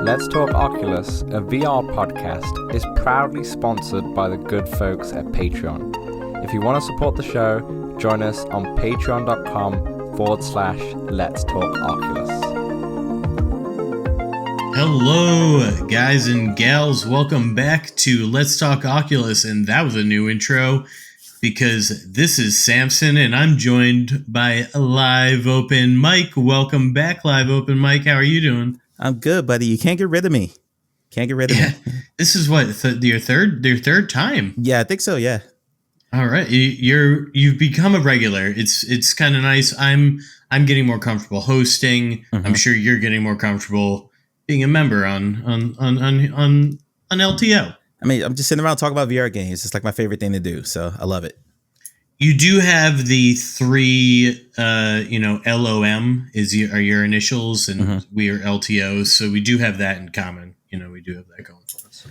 Let's Talk Oculus, a VR podcast, is proudly sponsored by the good folks at Patreon. If you want to support the show, join us on patreon.com/Let's Talk Oculus. Hello, guys and gals. Welcome back to Let's Talk Oculus. And that was a new intro because this is Samson and I'm joined by Live Open Mike. Welcome back, Live Open Mike. How are you doing? I'm good, buddy. You can't get rid of me. Can't get rid of me. This is what your third time. Yeah, I think so. Yeah. All right, you've become a regular. It's kind of nice. I'm getting more comfortable hosting. Mm-hmm. I'm sure you're getting more comfortable being a member on LTO. I mean, I'm just sitting around talking about VR games. It's like my favorite thing to do, so I love it. You do have the three, LOM are your initials, and we are LTOs, so we do have that in common. We do have that going for us.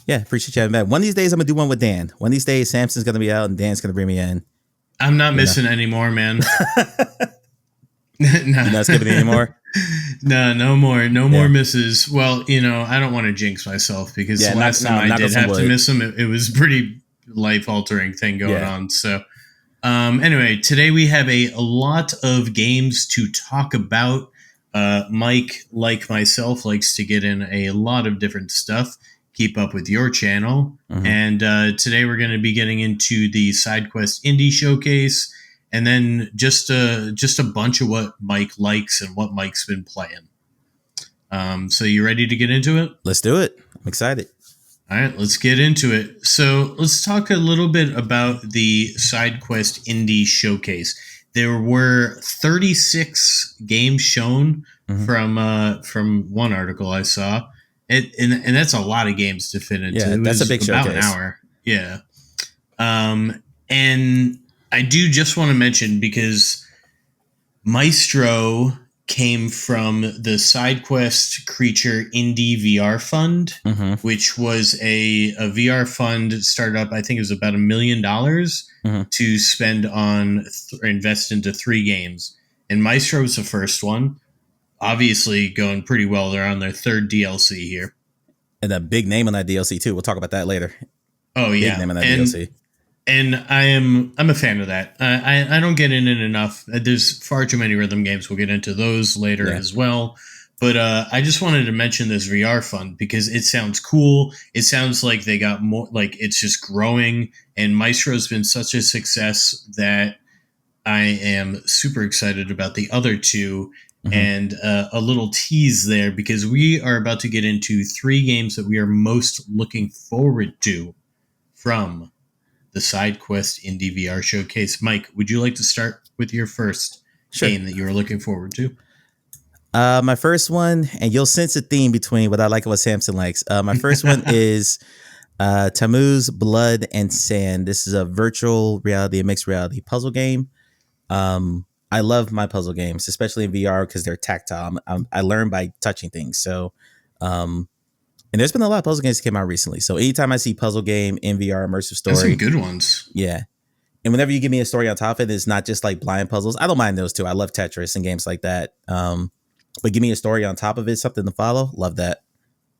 Yeah, appreciate you having that. One of these days, I'm going to do one with Dan. One of these days, Samson's going to be out, and Dan's going to bring me in. I'm not missing anymore, man. No. You're not skipping anymore? No more misses. Well, I don't want to jinx myself because the last time I did have to miss them, it was a pretty life-altering thing going on, so... Anyway, today we have a lot of games to talk about. Mike, like myself, likes to get in a lot of different stuff, keep up with your channel. Mm-hmm. And today we're going to be getting into the SideQuest Indie Showcase, and then just a bunch of what Mike likes and what Mike's been playing. So you ready to get into it? Let's do it. I'm excited. All right, let's get into it. So let's talk a little bit about the SideQuest Indie Showcase. There were 36 games shown from one article I saw, and that's a lot of games to fit into. Yeah, that's a big showcase. About an hour. Yeah, and I do just want to mention because Maestro came from the SideQuest Creature Indie VR Fund, which was a VR fund started up, I think it was about $1 million to spend on invest into 3 games. And Maestro was the first one. Obviously going pretty well. They're on their 3rd DLC here. And a big name on that DLC too. We'll talk about that later. Oh, yeah. Big name on that DLC. And I'm a fan of that. I don't get in it enough. There's far too many rhythm games. We'll get into those later as well. But I just wanted to mention this VR fund because it sounds cool. It sounds like they got more, like it's just growing. And Maestro's been such a success that I am super excited about the other 2. And a little tease there because we are about to get into 3 games that we are most looking forward to from the SideQuest Indie VR Showcase. Mike, would you like to start with your first game that you were looking forward to? My first one, and you'll sense a theme between what I like and what Samson likes. My first one is Tammuz Blood and Sand. This is a virtual reality, a mixed reality puzzle game. I love my puzzle games, especially in VR because they're tactile. I learn by touching things. So, and there's been a lot of puzzle games that came out recently. So anytime I see puzzle game in VR, immersive story. There's some good ones. Yeah. And whenever you give me a story on top of it, it's not just like blind puzzles. I don't mind those too. I love Tetris and games like that. But give me a story on top of it, something to follow. Love that.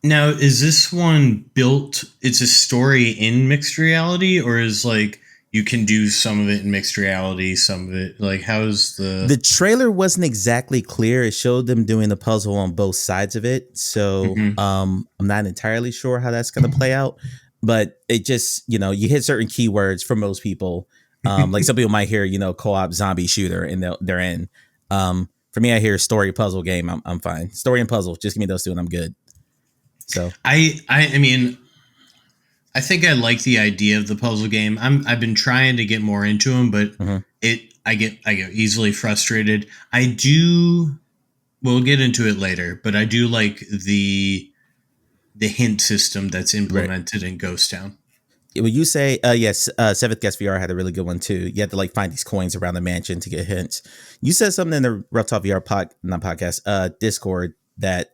Now, is this one built, it's a story in mixed reality, or is like you can do some of it in mixed reality, some of it, like how's The trailer wasn't exactly clear. It showed them doing the puzzle on both sides of it. So I'm not entirely sure how that's going to play out. But it just, you hit certain keywords for most people. Like some people might hear, co-op zombie shooter and they're in. For me, I hear story puzzle game. I'm fine. Story and puzzle. Just give me those 2 and I'm good. So I mean, I think I like the idea of the puzzle game. I've been trying to get more into them, but I get easily frustrated. We'll get into it later, but I do like the hint system that's implemented in Ghost Town. Will you say, yes, 7th Guest VR had a really good one too. You had to like find these coins around the mansion to get hints. You said something in the Rough Talk VR Discord that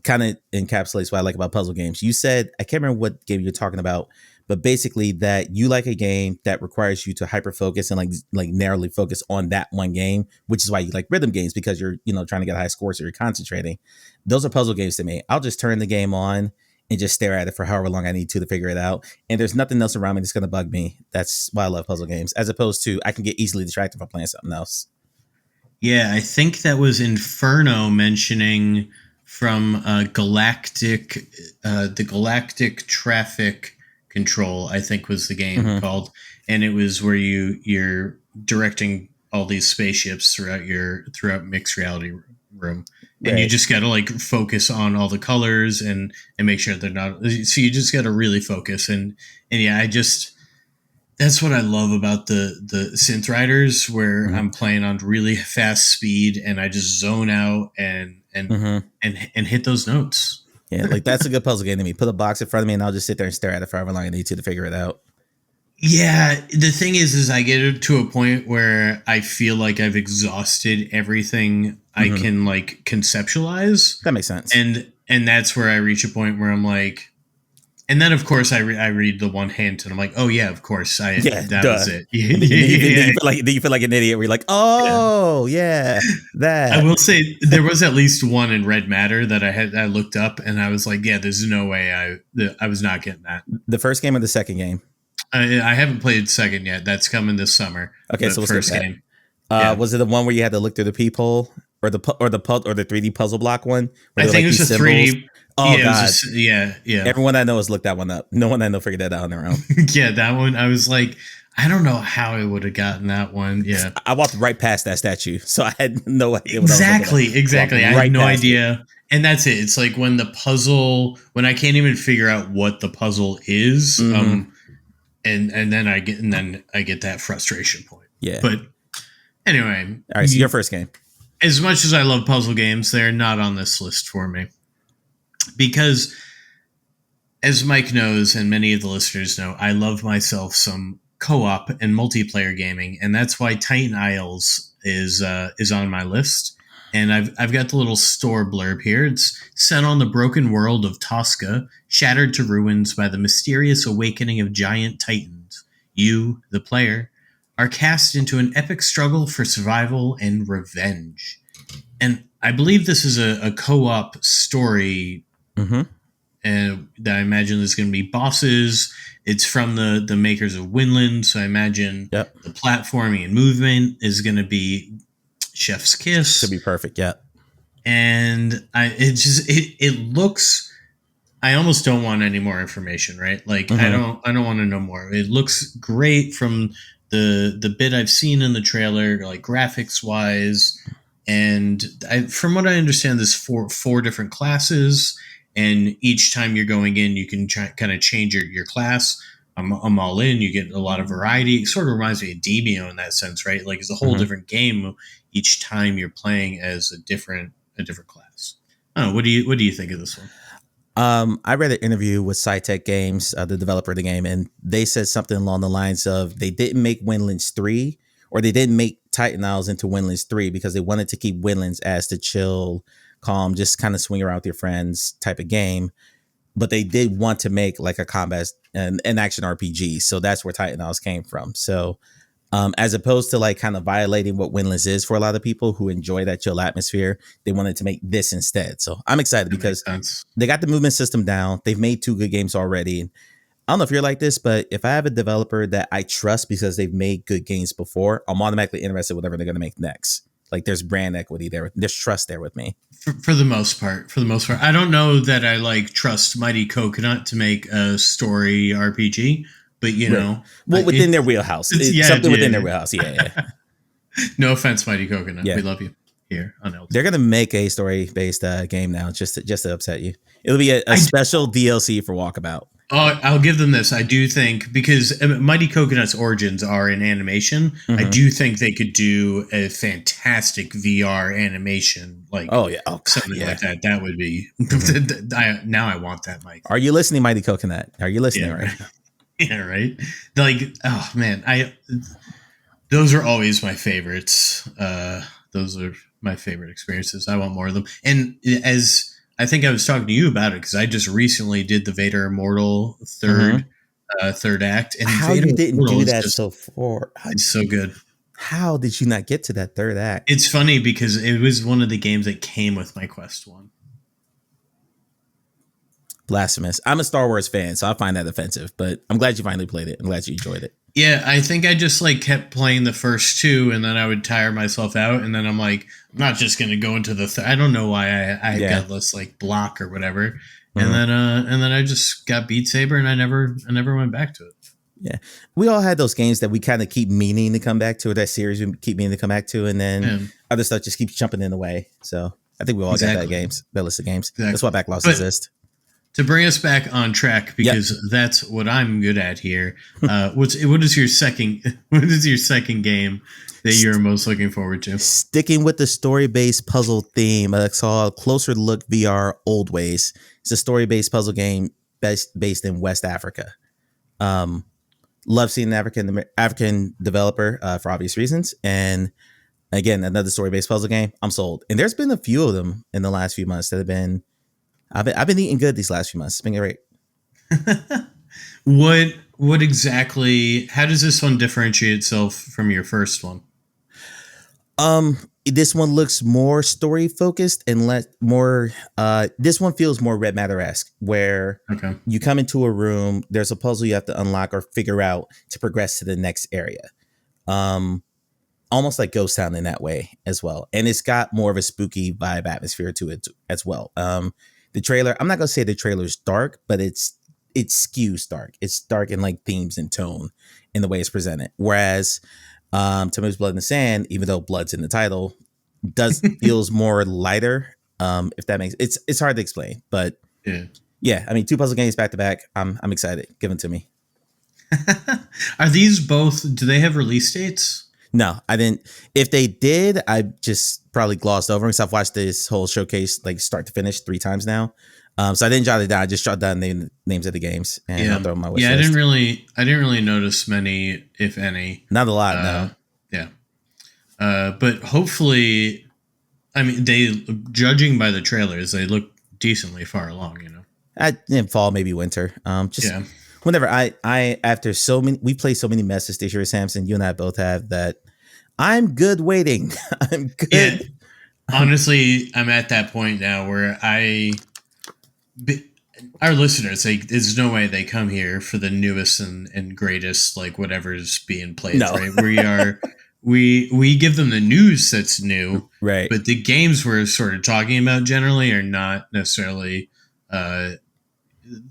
kind of encapsulates what I like about puzzle games. You said, I can't remember what game you're talking about, but basically that you like a game that requires you to hyper focus and like narrowly focus on that one game, which is why you like rhythm games, because you're, trying to get high scores, so you're concentrating. Those are puzzle games to me. I'll just turn the game on and just stare at it for however long I need to figure it out. And there's nothing else around me that's going to bug me. That's why I love puzzle games, as opposed to I can get easily distracted from playing something else. Yeah, I think that was Inferno mentioning from Galactic, the Galactic Traffic Control, I think was the game called. And it was where you're directing all these spaceships throughout mixed reality room. And you just got to like focus on all the colors and make sure they're not. So you just got to really focus. And yeah, that's what I love about the synth riders, where I'm playing on really fast speed and I just zone out and hit those notes. Yeah, like that's a good puzzle game to me. Put a box in front of me and I'll just sit there and stare at it for however long I need to figure it out. Yeah, the thing is I get to a point where I feel like I've exhausted everything I can like conceptualize. That makes sense. And that's where I reach a point where I'm like, and then of course I read the one hint and I'm like, oh yeah, of course that was it. Then you feel like an idiot where you're like, oh yeah, that. I will say there was at least one in Red Matter that I looked up and I was like, yeah, there's no way I was not getting that. The first game or the second game? I haven't played second yet. That's coming this summer. Okay, so we'll first game. Was it the one where you had to look through the peephole, or the 3D puzzle block one? I think it was a 3D. Oh yeah, god, yeah. Everyone I know has looked that one up. No one I know figured that out on their own. Yeah, that one. I was like, I don't know how I would have gotten that one. Yeah, I walked right past that statue, so I had no idea. Exactly. I had no idea. And that's it. It's like when I can't even figure out what the puzzle is. And then I get that frustration point. Yeah. But anyway. All right, so your first game. As much as I love puzzle games, they're not on this list for me. Because as Mike knows, and many of the listeners know, I love myself some co-op and multiplayer gaming, and that's why Titan Isles is on my list. And I've got the little store blurb here. It's set on the broken world of Tosca, shattered to ruins by the mysterious awakening of giant titans. You, the player, are cast into an epic struggle for survival and revenge. And I believe this is a co-op story. And that I imagine there's going to be bosses. It's from the makers of Winland, so I imagine the platforming and movement is going to be chef's kiss. Should be perfect, yeah. And it looks. I almost don't want any more information, right? Like I don't want to know more. It looks great from the bit I've seen in the trailer, like graphics wise, and from what I understand, there's four different classes, and each time you're going in, you can kind of change your class. I'm all in. You get a lot of variety. It sort of reminds me of Demio in that sense, right? Like it's a whole different game each time you're playing as a different class. I don't know. What do you think of this one? I read an interview with SciTech Games, the developer of the game, and they said something along the lines of they didn't make Windlands 3, or they didn't make Titan Isles into Windlands 3 because they wanted to keep Windlands as the chill, calm, just kind of swing around with your friends type of game. But they did want to make like a combat and an action RPG. So that's where Titan Isles came from. So as opposed to like kind of violating what Windlands is for a lot of people who enjoy that chill atmosphere, they wanted to make this instead. So I'm excited because they got the movement system down. They've made 2 good games already. I don't know if you're like this, but if I have a developer that I trust because they've made good games before, I'm automatically interested in whatever they're going to make next. Like there's brand equity there. There's trust there with me. For the most part. I don't know that I like trust Mighty Coconut to make a story RPG, but you know. Well, within their wheelhouse. Something within their wheelhouse. Yeah. No offense, Mighty Coconut. Yeah. We love you here on LTO. They're going to make a story-based game now just to upset you. It'll be a special DLC for Walkabout. Oh, I'll give them this. I do think, because Mighty Coconut's origins are in animation, I do think they could do a fantastic VR animation, like something like that. That would be. Now I want that, Mike. Are you listening, Mighty Coconut? Are you listening? Yeah, right. Yeah, right. Like, oh man, those are always my favorites. Those are my favorite experiences. I want more of them. And as I think I was talking to you about it because I just recently did the Vader Immortal 3rd third act. And how Vader you didn't Portal do is that just, so far? it's so good. How did you not get to that third act? It's funny because it was one of the games that came with my Quest 1. Blasphemous. I'm a Star Wars fan, so I find that offensive, but I'm glad you finally played it. I'm glad you enjoyed it. Yeah, I think I just like kept playing the first two, and then I would tire myself out, and then I'm like, I'm not just gonna go into the. I don't know why I got this like block or whatever, and then I just got Beat Saber, and I never went back to it. Yeah, we all had those games that we kind of keep meaning to come back to, or that series we keep meaning to come back to, and then other stuff just keeps jumping in the way. So I think we all got that list of games. Exactly. That's why backlogs exist. To bring us back on track, because that's what I'm good at here. What is your second game that you're most looking forward to? Sticking with the story-based puzzle theme, I saw Closer Look VR Old Ways. It's a story-based puzzle game based in West Africa. Love seeing an African developer for obvious reasons, and again, another story-based puzzle game. I'm sold, and there's been a few of them in the last few months that have been. I've been eating good these last few months. It's been great. What exactly? How does this one differentiate itself from your first one? This one looks more story focused and more. This one feels more Red Matter-esque, where you come into a room, there's a puzzle you have to unlock or figure out to progress to the next area. Almost like Ghost Town in that way as well, and it's got more of a spooky vibe atmosphere to it as well. The trailer, I'm not gonna say the trailer's dark, but it skews dark. It's dark in like themes and tone in the way it's presented. Whereas Tamu's Blood in the Sand, even though blood's in the title, feels more lighter. If that makes it's hard to explain, but yeah. I mean, 2 puzzle games back to back. I'm excited. Give them to me. Are these both? Do they have release dates? No, I didn't. If they did, I just probably glossed over them because I've watched this whole showcase like start to finish 3 times now. So I didn't jot it down. I just jot down the names of the games and I'll throw them my wish list. I didn't really notice many, if any. Not a lot, no. Yeah. But hopefully, I mean, judging by the trailers, they look decently far along, you know. In fall, maybe winter. Whenever after so many, we play so many messes this year, Samson, you and I both have that. I'm good waiting. I'm good. Yeah. Honestly, I'm at that point now where our listeners, there's no way they come here for the newest and greatest, like whatever's being played. No. Right? We give them the news that's new, right? But the games we're sort of talking about generally are not necessarily the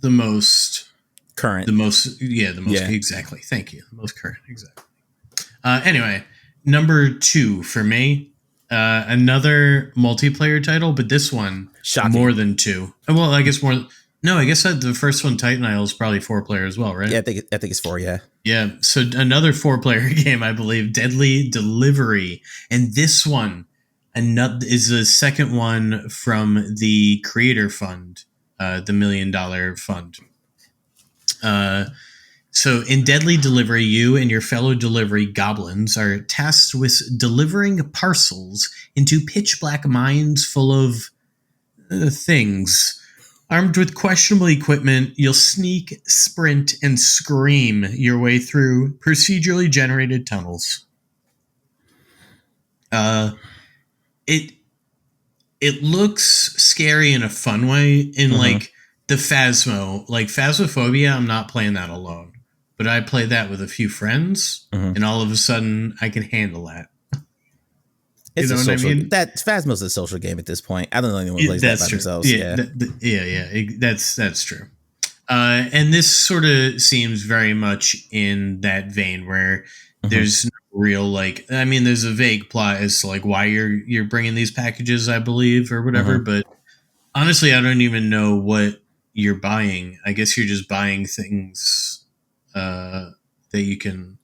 most current. Exactly. Thank you. The most current, exactly. Anyway, number 2 for me. Another multiplayer title, but this one more than 2. Well, I guess more. No, I guess the first one, Titan Isle, is probably 4-player as well, right? Yeah, I think it's 4. Yeah. Yeah. So another 4-player game, I believe, Deadly Delivery, and this one is the second one from the Creator Fund, the $1 Million Fund. So in Deadly Delivery, you and your fellow delivery goblins are tasked with delivering parcels into pitch black mines full of things. Armed with questionable equipment, you'll sneak, sprint, and scream your way through procedurally generated tunnels. It looks scary in a fun way, in like the Phasmo, like Phasmophobia. I'm not playing that alone, but I play that with a few friends, and all of a sudden I can handle that. It's a social. That Phasmo's a social game at this point. I don't know anyone plays that by themselves. That's true. And this sort of seems very much in that vein where there's no real like. I mean, there's a vague plot as to like why you're bringing these packages, I believe, or whatever. But honestly, I don't even know what you're buying. I guess you're just buying things that you can.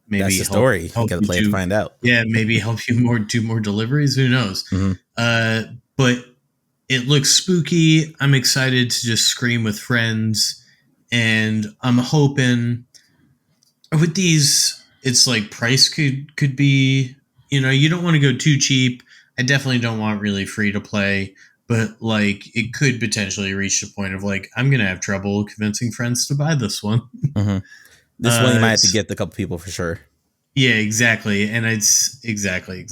Maybe that's the story. You got to play it to find out. Yeah, maybe help you do more deliveries. Who knows? But it looks spooky. I'm excited to just scream with friends, and I'm hoping with these, it's like price could be. You know, you don't want to go too cheap. I definitely don't want really free to play. but like it could potentially reach the point of like I'm gonna have trouble convincing friends to buy this one. Mm-hmm. This one you might have to get a couple people for sure. Yeah, exactly, and it's exactly.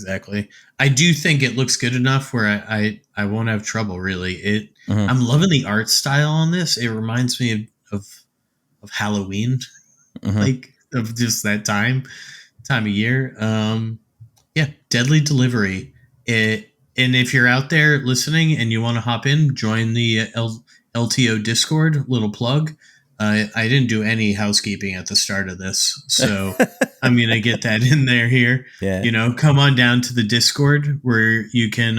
I do think it looks good enough where I won't have trouble really. I'm loving the art style on this. It reminds me of Halloween, like of just that time of year. Yeah, Deadly Delivery. And if you're out there listening and you want to hop in, join the LTO Discord. Little plug. I didn't do any housekeeping at the start of this, so I'm gonna get that in there here. Yeah. Come on down to the Discord where you can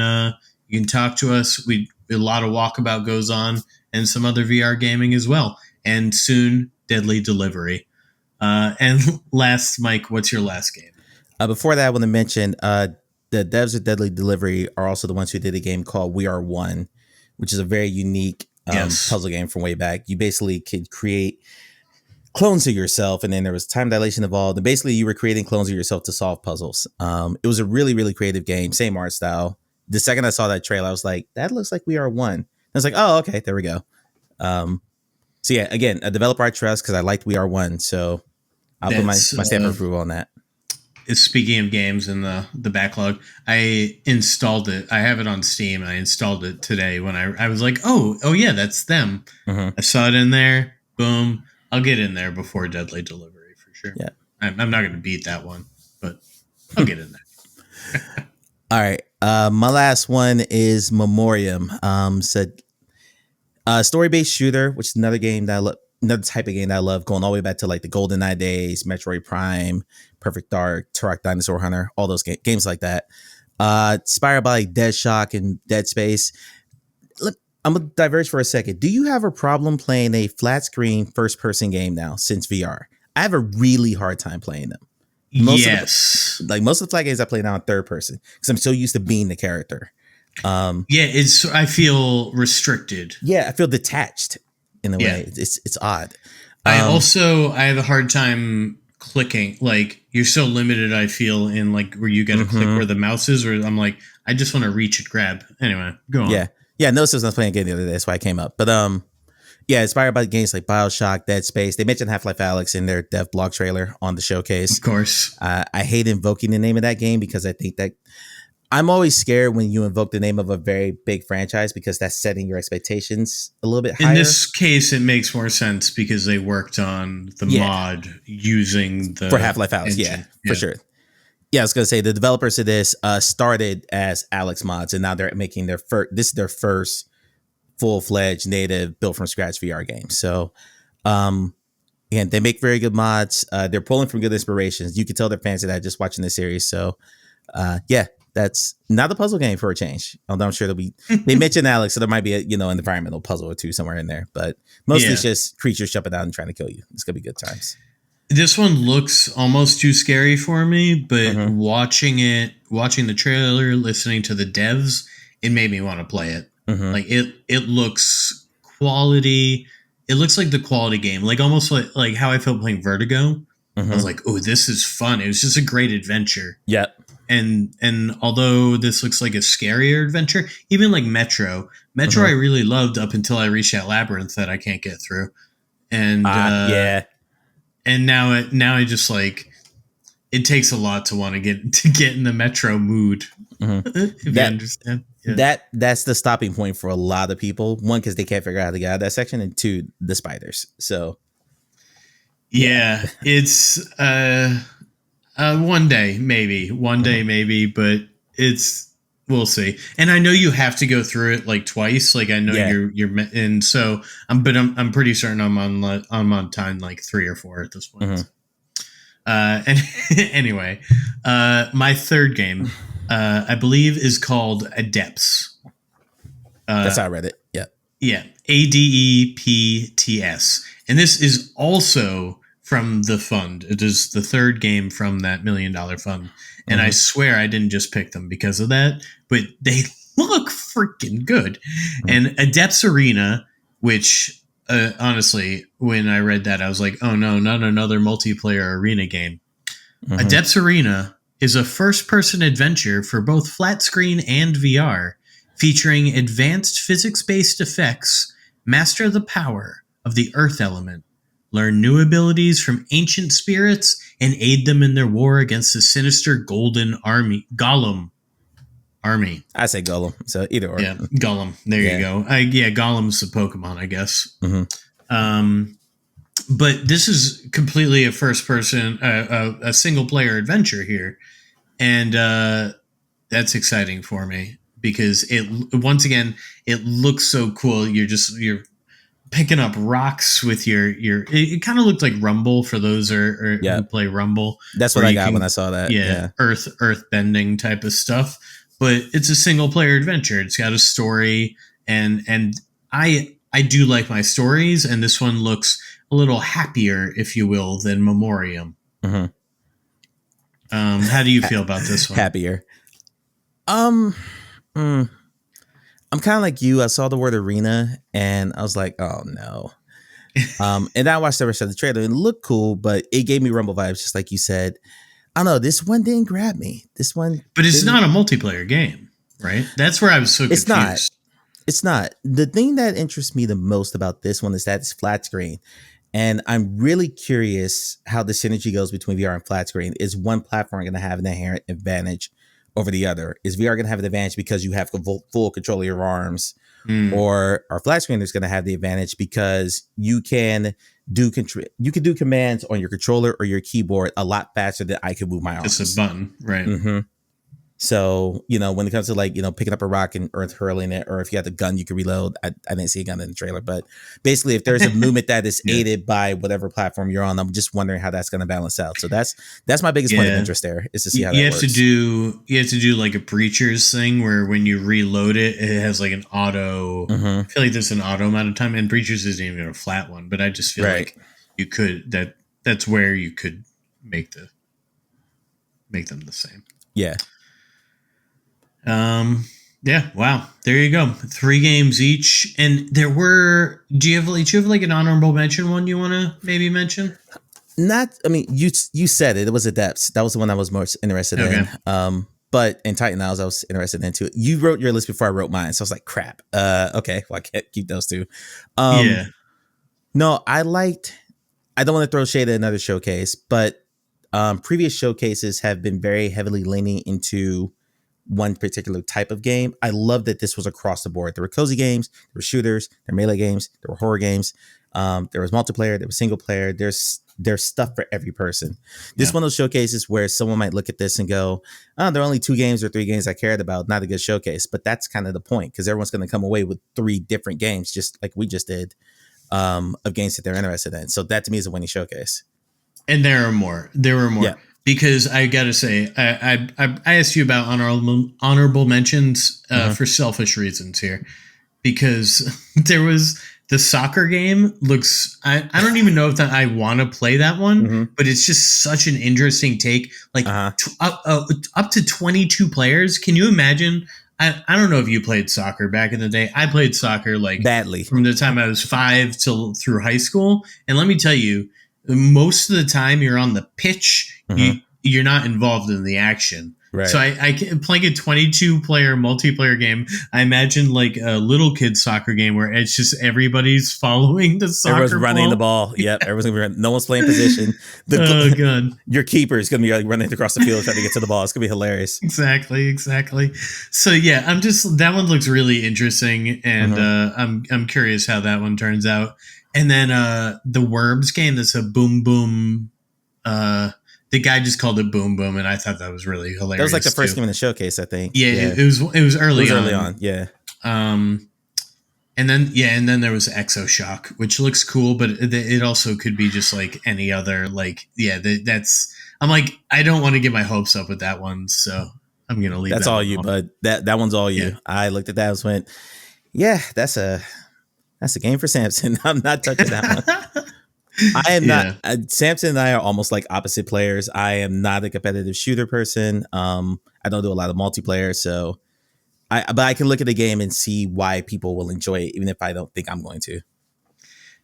talk to us. A lot of walkabout goes on and some other VR gaming as well, and soon Deadly Delivery. And last, Mike, what's your last game? Before that, I want to mention the devs of Deadly Delivery are also the ones who did a game called We Are One, which is a very unique puzzle game from way back. You basically could create clones of yourself, and then there was time dilation involved, and basically you were creating clones of yourself to solve puzzles. It was a really, really creative game, same art style. The second I saw that trailer, I was like, that looks like We Are One. I was like, oh, okay, there we go. So yeah, again, a developer I trust because I liked We Are One, so I'll put my stamp of approval on that. Speaking of games in the backlog, I installed it. I have it on Steam. I installed it today when I was like, oh yeah, that's them. I saw it in there. Boom. I'll get in there before Deadly Delivery for sure. Yeah. I'm not going to beat that one, but I'll get in there. All right. My last one is Memoriam. Said story-based shooter, which is another game that I love. Another type of game that I love, going all the way back to like the GoldenEye days, Metroid Prime, Perfect Dark, Turok Dinosaur Hunter, all those games like that. Inspired by like Dead Shock and Dead Space. Look, I'm gonna diverge for a second. Do you have a problem playing a flat screen first person game now since VR? I have a really hard time playing them. Most of the flat games I play now in third person because I'm so used to being the character. I feel restricted. Yeah, I feel detached. In a way, it's odd. I have a hard time clicking. Like you're so limited. I feel in like where you got to click where the mouse is. Where I'm like, I just want to reach and grab. Anyway, go on. Yeah. I noticed I was playing a game the other day. That's why I came up. But inspired by games like BioShock, Dead Space. They mentioned Half-Life Alyx in their dev blog trailer on the showcase. Of course. I hate invoking the name of that game because I think that I'm always scared when you invoke the name of a very big franchise because that's setting your expectations a little bit higher. In this case, it makes more sense because they worked on the mod using the... For Half-Life Alyx, for sure. Yeah, I was going to say, the developers of this started as Alyx mods, and now they're making this is their first full-fledged native built-from-scratch VR game. So, and they make very good mods. They're pulling from good inspirations. You can tell they're fans of that just watching the series. So, that's not a puzzle game for a change. Although I'm sure they mentioned Alyx, so there might be an environmental puzzle or two somewhere in there. But mostly it's just creatures jumping out and trying to kill you. It's gonna be good times. This one looks almost too scary for me, but watching the trailer, listening to the devs, it made me want to play it. Like it looks quality. It looks like the quality game, like almost like how I felt playing Vertigo. I was like, oh, this is fun. It was just a great adventure. Yep. And although this looks like a scarier adventure, even like Metro I really loved up until I reached that labyrinth that I can't get through. And and now I just like it takes a lot to want to get in the Metro mood. If you understand. Yeah. That's the stopping point for a lot of people. One, because they can't figure out how to get out of that section, and two, the spiders. So yeah. It's one day maybe, but we'll see. And I know you have to go through it like twice. Like I know you're and so I'm pretty certain I'm on time like 3 or 4 at this point. And anyway, my third game, I believe is called Adepts. That's how I read it. Yeah. Yeah. ADEPTS. And this is also from the fund. It is the third game from that $1 million fund. And I swear I didn't just pick them because of that, but they look freaking good. And Adepts Arena, which honestly, when I read that, I was like, oh no, not another multiplayer arena game. Adepts Arena is a first-person adventure for both flat screen and VR. Featuring advanced physics-based effects, master the power of the earth element, learn new abilities from ancient spirits, and aid them in their war against the sinister Golden Army. Gollum Army. I say Golem, so either or. Yeah, Gollum. There you go. Gollum's a Pokemon, I guess. But this is completely a first-person, a single-player adventure here, and that's exciting for me because once again it looks so cool. You're picking up rocks with your. It kind of looked like Rumble for those who play Rumble. That's what I got when I saw that. Yeah, earth bending type of stuff. But it's a single player adventure. It's got a story, and I do like my stories, and this one looks a little happier, if you will, than Memoriam. How do you feel about this one? Happier. I'm kind of like you. I saw the word arena, and I was like, oh no. And then I watched the rest of the trailer, and it looked cool, but it gave me Rumble vibes, just like you said. I don't know. This one didn't grab me. But it's not a multiplayer game, right? That's where I was so confused. It's not. The thing that interests me the most about this one is that it's flat screen. And I'm really curious how the synergy goes between VR and flat screen. Is one platform going to have an inherent advantage over the other? Is VR going to have an advantage because you have full control of your arms? Or are flat screeners going to have the advantage because you can do commands on your controller or your keyboard a lot faster than I can move my arms. It's a button, right? So, when it comes to picking up a rock and earth hurling it, or if you have the gun, you can reload. I didn't see a gun in the trailer, but basically if there's a movement that is aided by whatever platform you're on, I'm just wondering how that's going to balance out. So that's my biggest point of interest there, is to see how that works. You have to do like a Breachers thing where when you reload it, it has like an auto. I feel like there's an auto amount of time, and Breachers isn't even a flat one, but I just feel like you could, that's where you could make them the same. Yeah. Wow. There you go. 3 games each. And do you have like an honorable mention one you want to maybe mention? You said it. It was Adepts. That was the one I was most interested in. But in Titan Owls, I was interested in too. You wrote your list before I wrote mine. So I was like, crap. Okay. Well, I can't keep those two. No, I don't want to throw shade at another showcase, but previous showcases have been very heavily leaning into one particular type of game. I love that this was across the board. There were cozy games, there were shooters, there were melee games, there were horror games, there was multiplayer, there was single player. There's stuff for every person. This is one of those showcases where someone might look at this and go, oh, there are only 2 games or 3 games I cared about. Not a good showcase. But that's kind of the point, because everyone's going to come away with 3 different games, just like we just did, of games that they're interested in. So that to me is a winning showcase. And there were more. Yeah. Because I gotta say, I asked you about honorable mentions for selfish reasons here, because there was the soccer game. I don't even know if I want to play that one, but it's just such an interesting take. Like up to 22 players. Can you imagine? I don't know if you played soccer back in the day. I played soccer like badly from the time I was 5 through high school, and let me tell you, most of the time you're on the pitch, you're not involved in the action. Right. So I playing a 22-player multiplayer game. I imagine like a little kid soccer game where it's just everybody's following the soccer Everyone's running the ball. Yep. Everyone's gonna be no one's playing position. God. Your keeper is going to be like running across the field trying to get to the ball. It's going to be hilarious. Exactly. So yeah, that one looks really interesting, and I'm curious how that one turns out. And then the Worms game, that's a Boom Boom. The guy just called it Boom Boom, and I thought that was really hilarious. That was like the first game in the showcase, I think. Yeah. It was early on. Yeah. And then there was Exoshock, which looks cool, but it also could be just like any other. Like, I'm like, I don't want to get my hopes up with that one, so I'm gonna leave. That's that all one you, alone. bud. That one's all you. Yeah. I looked at that and went, yeah, that's a game for Samson. I'm not touching that one. I am not. Samson and I are almost like opposite players. I am not a competitive shooter person. I don't do a lot of multiplayer, so but I can look at the game and see why people will enjoy it, even if I don't think I'm going to.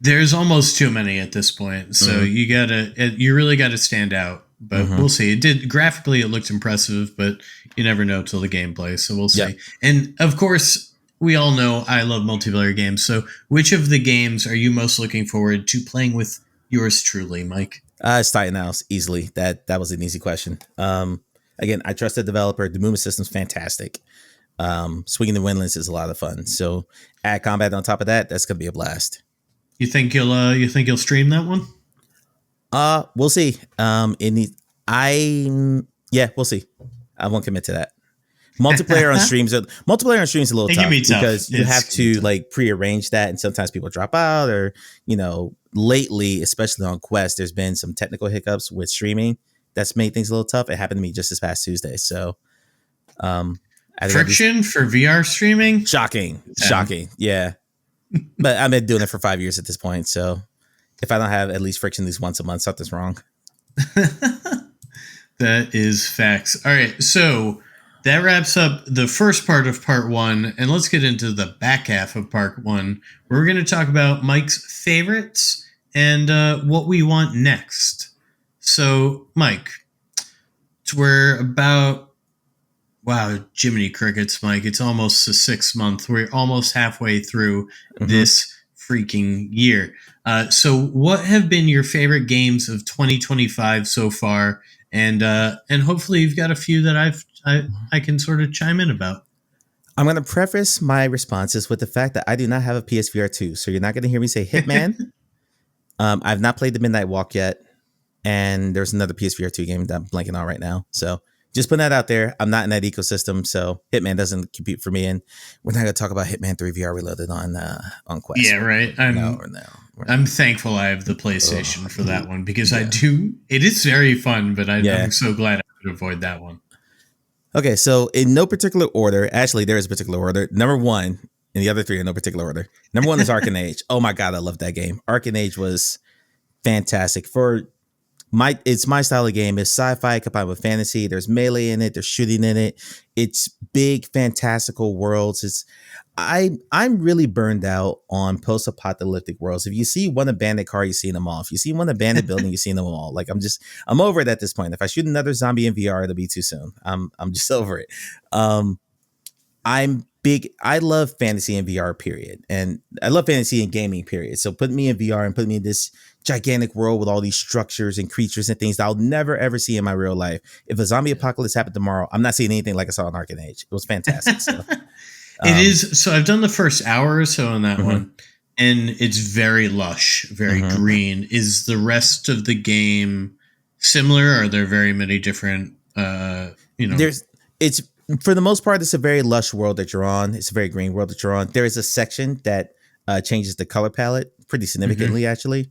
There's almost too many at this point, so you really gotta stand out but we'll see. It did graphically, it looked impressive, but you never know till the gameplay. So we'll see. Yep. And of course, we all know I love multiplayer games. So which of the games are you most looking forward to playing with yours truly, Mike? It's Titanhouse, easily. That was an easy question. Again, I trust the developer. The movement system's fantastic. Swinging the windlass is a lot of fun. So add combat on top of that, that's gonna be a blast. You think you'll stream that one? We'll see. We'll see. I won't commit to that. Multiplayer on streams is a little It tough, can be tough because you It's have to like prearrange that, and sometimes people drop out, or lately, especially on Quest, there's been some technical hiccups with streaming that's made things a little tough. It happened to me just this past Tuesday, so friction for VR streaming. Shocking, yeah. But I've been doing it for 5 years at this point, so if I don't have at least friction at least once a month, something's wrong. That is facts. All right, so that wraps up the first part of part 1, and let's get into the back half of part 1. We're going to talk about Mike's favorites and what we want next. So, Mike, we're about, wow, Jiminy Crickets, Mike. It's almost the 6th month. We're almost halfway through this freaking year. So what have been your favorite games of 2025 so far? And hopefully you've got a few that I can sort of chime in about. I'm going to preface my responses with the fact that I do not have a PSVR 2, so you're not going to hear me say Hitman. I've not played the Midnight Walk yet, and there's another PSVR 2 game that I'm blanking on right now. So just putting that out there. I'm not in that ecosystem, so Hitman doesn't compete for me, and we're not going to talk about Hitman 3 VR Reloaded on Quest. Yeah, right. I'm thankful I have the PlayStation for that one, because it is very fun, but I'm so glad I could avoid that one. Okay, so in no particular order, actually there is a particular order. Number 1, and the other 3 in no particular order. Number 1 is Arcane Age. Oh my God, I love that game. Arcane Age was fantastic. It's my style of game. It's sci-fi combined with fantasy. There's melee in it. There's shooting in it. It's big, fantastical worlds. I'm really burned out on post-apocalyptic worlds. If you see one abandoned car, you've seen them all. If you see one abandoned building, you've seen them all. Like I'm over it at this point. If I shoot another zombie in VR, it'll be too soon. I'm just over it. I'm big. I love fantasy in VR, period. And I love fantasy in gaming, period. So put me in VR and put me in this gigantic world with all these structures and creatures and things that I'll never, ever see in my real life. If a zombie apocalypse happened tomorrow, I'm not seeing anything like I saw in Arcane Age. It was fantastic. So. It is. So I've done the first hour or so on that one, and it's very lush, very green. Is the rest of the game similar? Or are there very many different, It's for the most part, it's a very lush world that you're on. It's a very green world that you're on. There is a section that changes the color palette pretty significantly, actually,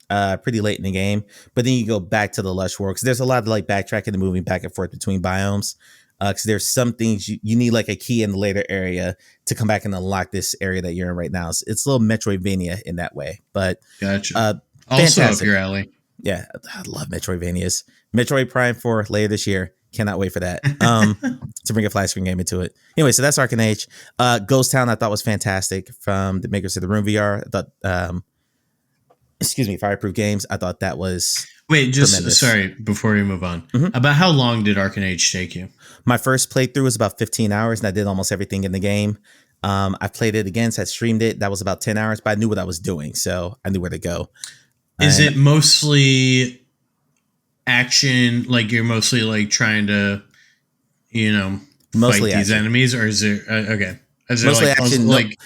pretty late in the game. But then you go back to the lush world, because there's a lot of like backtracking and moving back and forth between biomes. Because there's some things you need like a key in the later area to come back and unlock this area that you're in right now. It's a little Metroidvania in that way, but gotcha. Also up your alley. Yeah, I love Metroidvanias. Metroid Prime 4 later this year. Cannot wait for that. To bring a flat screen game into it. Anyway, so that's Arcane Age. Ghost Town I thought was fantastic, from the makers of the Room VR. I thought, Fireproof Games. I thought that was tremendous. Sorry, before we move on. About how long did Arcane Age take you? My first playthrough was about 15 hours, and I did almost everything in the game. I played it again, so I streamed it. That was about 10 hours, but I knew what I was doing, so I knew where to go. Is it mostly action? Like you're mostly like trying to, mostly fight these action. Enemies, or is it okay? Is Mostly it action. like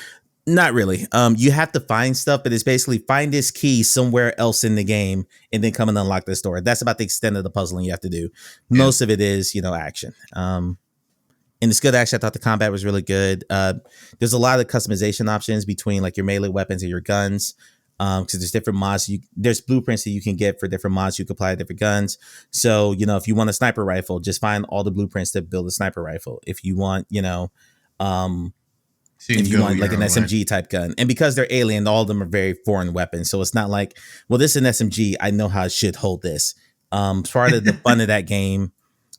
Not really. You have to find stuff, but it's basically find this key somewhere else in the game and then come and unlock this door. That's about the extent of the puzzling you have to do. Most of it is, action. And it's good action. I thought the combat was really good. There's a lot of customization options between like your melee weapons and your guns. Because there's different mods. There's blueprints that you can get for different mods you can apply to different guns. So, if you want a sniper rifle, just find all the blueprints to build a sniper rifle. If you want, if you want like an SMG type gun. And because they're alien, all of them are very foreign weapons. So it's not like, well, this is an SMG. I know how I should hold this. Part of the fun of that game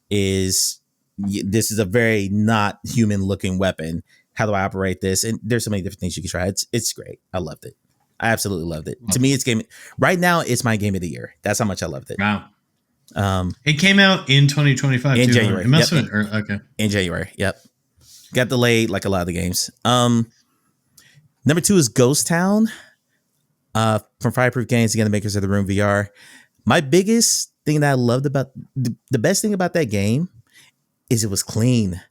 is this is a very not human looking weapon. How do I operate this? And there's so many different things you can try. It's great. I loved it. I absolutely loved it. To me, it's my game of the year. That's how much I loved it. Wow. It came out in 2025 In too. January. It must Yep. have been, okay. In January. Yep. Got delayed like a lot of the games. Number 2 is Ghost Town. From Fireproof Games, again, the makers of the Room VR. My biggest thing that I loved about the best thing about that game is it was clean.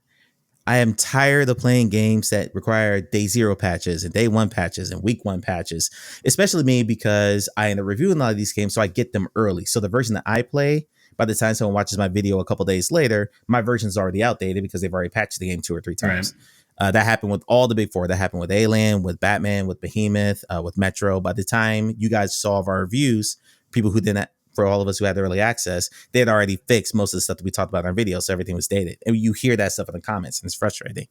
I am tired of playing games that require day 0 patches and day 1 patches and week 1 patches, especially me because I end up reviewing a lot of these games, so I get them early. So the version that I play, by the time someone watches my video a couple days later, my version is already outdated because they've already patched the game 2 or 3 times. Right. That happened with all the big 4. That happened with Alien, with Batman, with Behemoth, with Metro. By the time you guys saw our reviews, people who didn't, for all of us who had early access, they had already fixed most of the stuff that we talked about in our video, so everything was dated. And you hear that stuff in the comments, and it's frustrating.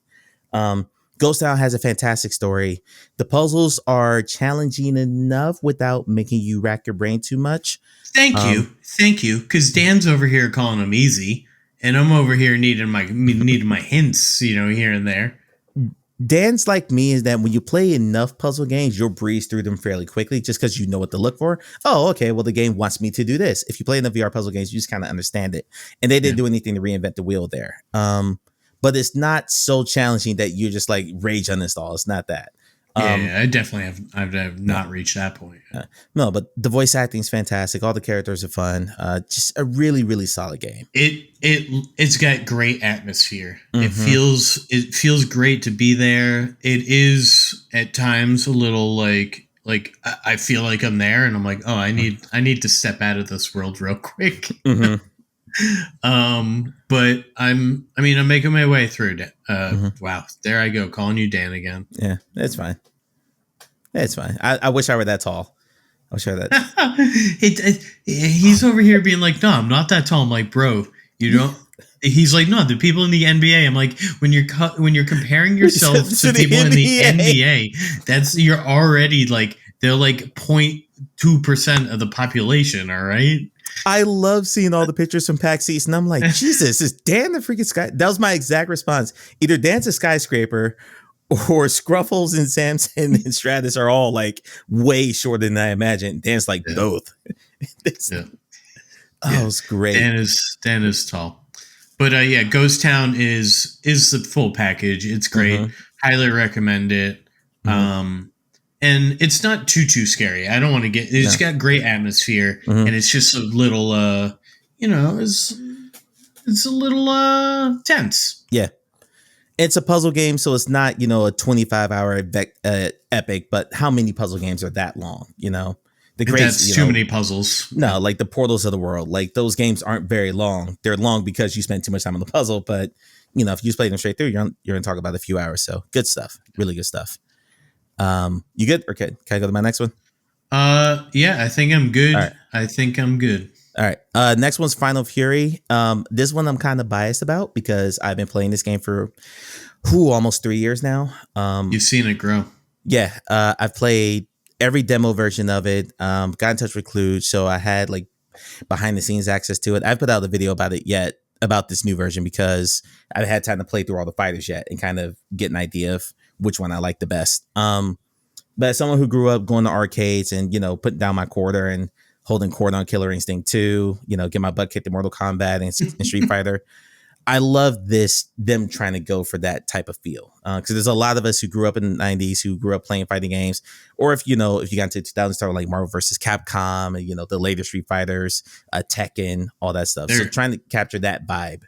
Ghost Town has a fantastic story. The puzzles are challenging enough without making you rack your brain too much. Thank you, because Dan's over here calling them easy, and I'm over here needing my hints, here and there. Dan's like me is that when you play enough puzzle games, you'll breeze through them fairly quickly just because you know what to look for. Oh, okay, well, the game wants me to do this. If you play enough VR puzzle games, you just kind of understand it. And they didn't do anything to reinvent the wheel there. But it's not so challenging that you just like rage uninstall. It's not that. I definitely have not reached that point. No, but the voice acting is fantastic. All the characters are fun. Just a really, really solid game. It's got great atmosphere. Mm-hmm. It feels great to be there. It is at times a little like I feel like I'm there, and I'm like, oh, I need to step out of this world real quick. Mm-hmm. But I'm making my way through it. Wow, there I go, calling you Dan again. Yeah, that's fine. It's fine. I wish I were that tall. I wish I were that. He's over here being like, no, I'm not that tall. I'm like, bro, you don't. He's like, no, the people in the NBA. I'm like, when you're comparing yourself to people in the NBA, you're already like, they're like 0.2% of the population. All right. I love seeing all the pictures from PAX East, and I'm like, Jesus, is Dan the freaking sky? That was my exact response. Either Dan's a skyscraper, or Scruffles and Samson and Stratus are all like way shorter than I imagined. Dan's like both. It's great. Dan is tall, but Ghost Town is the full package. It's great. Mm-hmm. Highly recommend it. Mm-hmm. And it's not too scary. I don't want to get. It's got great atmosphere, and it's just a little, it's a little tense. Yeah, it's a puzzle game, so it's not a 25-hour epic. But how many puzzle games are that long? That's too many puzzles. No, like the Portals of the world. Like those games aren't very long. They're long because you spend too much time on the puzzle. But if you just play them straight through, you're gonna talk about a few hours. So good stuff. Really good stuff. You good? Okay. Can I go to my next one? Yeah, I think I'm good. Right. I think I'm good. All right. Next one's Final Fury. This one I'm kind of biased about because I've been playing this game for almost 3 years now. You've seen it grow. Yeah. I've played every demo version of it. Got in touch with Kluge, so I had like behind the scenes access to it. I haven't put out a video about this new version because I've had time to play through all the fighters yet and kind of get an idea of which one I like the best. But as someone who grew up going to arcades and, putting down my quarter and holding court on Killer Instinct 2, get my butt kicked in Mortal Kombat and Street Fighter, I love them trying to go for that type of feel. Because there's a lot of us who grew up in the 90s who grew up playing fighting games. Or if you got into 2000s, started like Marvel vs. Capcom and, the later Street Fighters, Tekken, all that stuff. So trying to capture that vibe.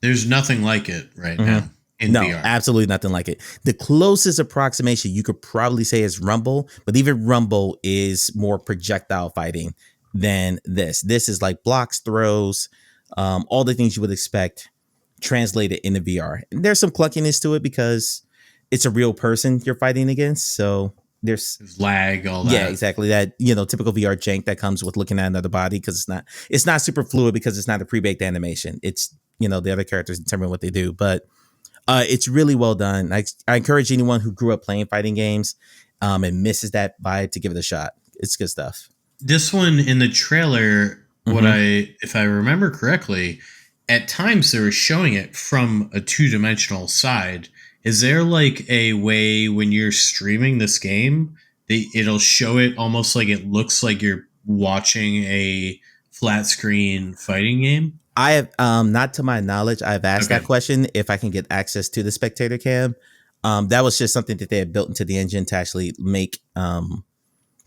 There's nothing like it right now. No, VR. Absolutely nothing like it. The closest approximation you could probably say is Rumble, but even Rumble is more projectile fighting than this. This is like blocks, throws, all the things you would expect translated into VR. And there's some clunkiness to it because it's a real person you're fighting against. So there's lag, all that. Yeah, exactly. That, typical VR jank that comes with looking at another body because it's not super fluid because it's not a pre-baked animation. It's, the other characters determine what they do. But it's really well done. I encourage anyone who grew up playing fighting games and misses that vibe to give it a shot. It's good stuff. This one in the trailer, if I remember correctly, at times they were showing it from a 2-dimensional side. Is there like a way when you're streaming this game, it'll show it almost like it looks like you're watching a flat screen fighting game? I have not to my knowledge. I've asked Okay. that question if I can get access to the spectator cam. That was just something that they had built into the engine to actually make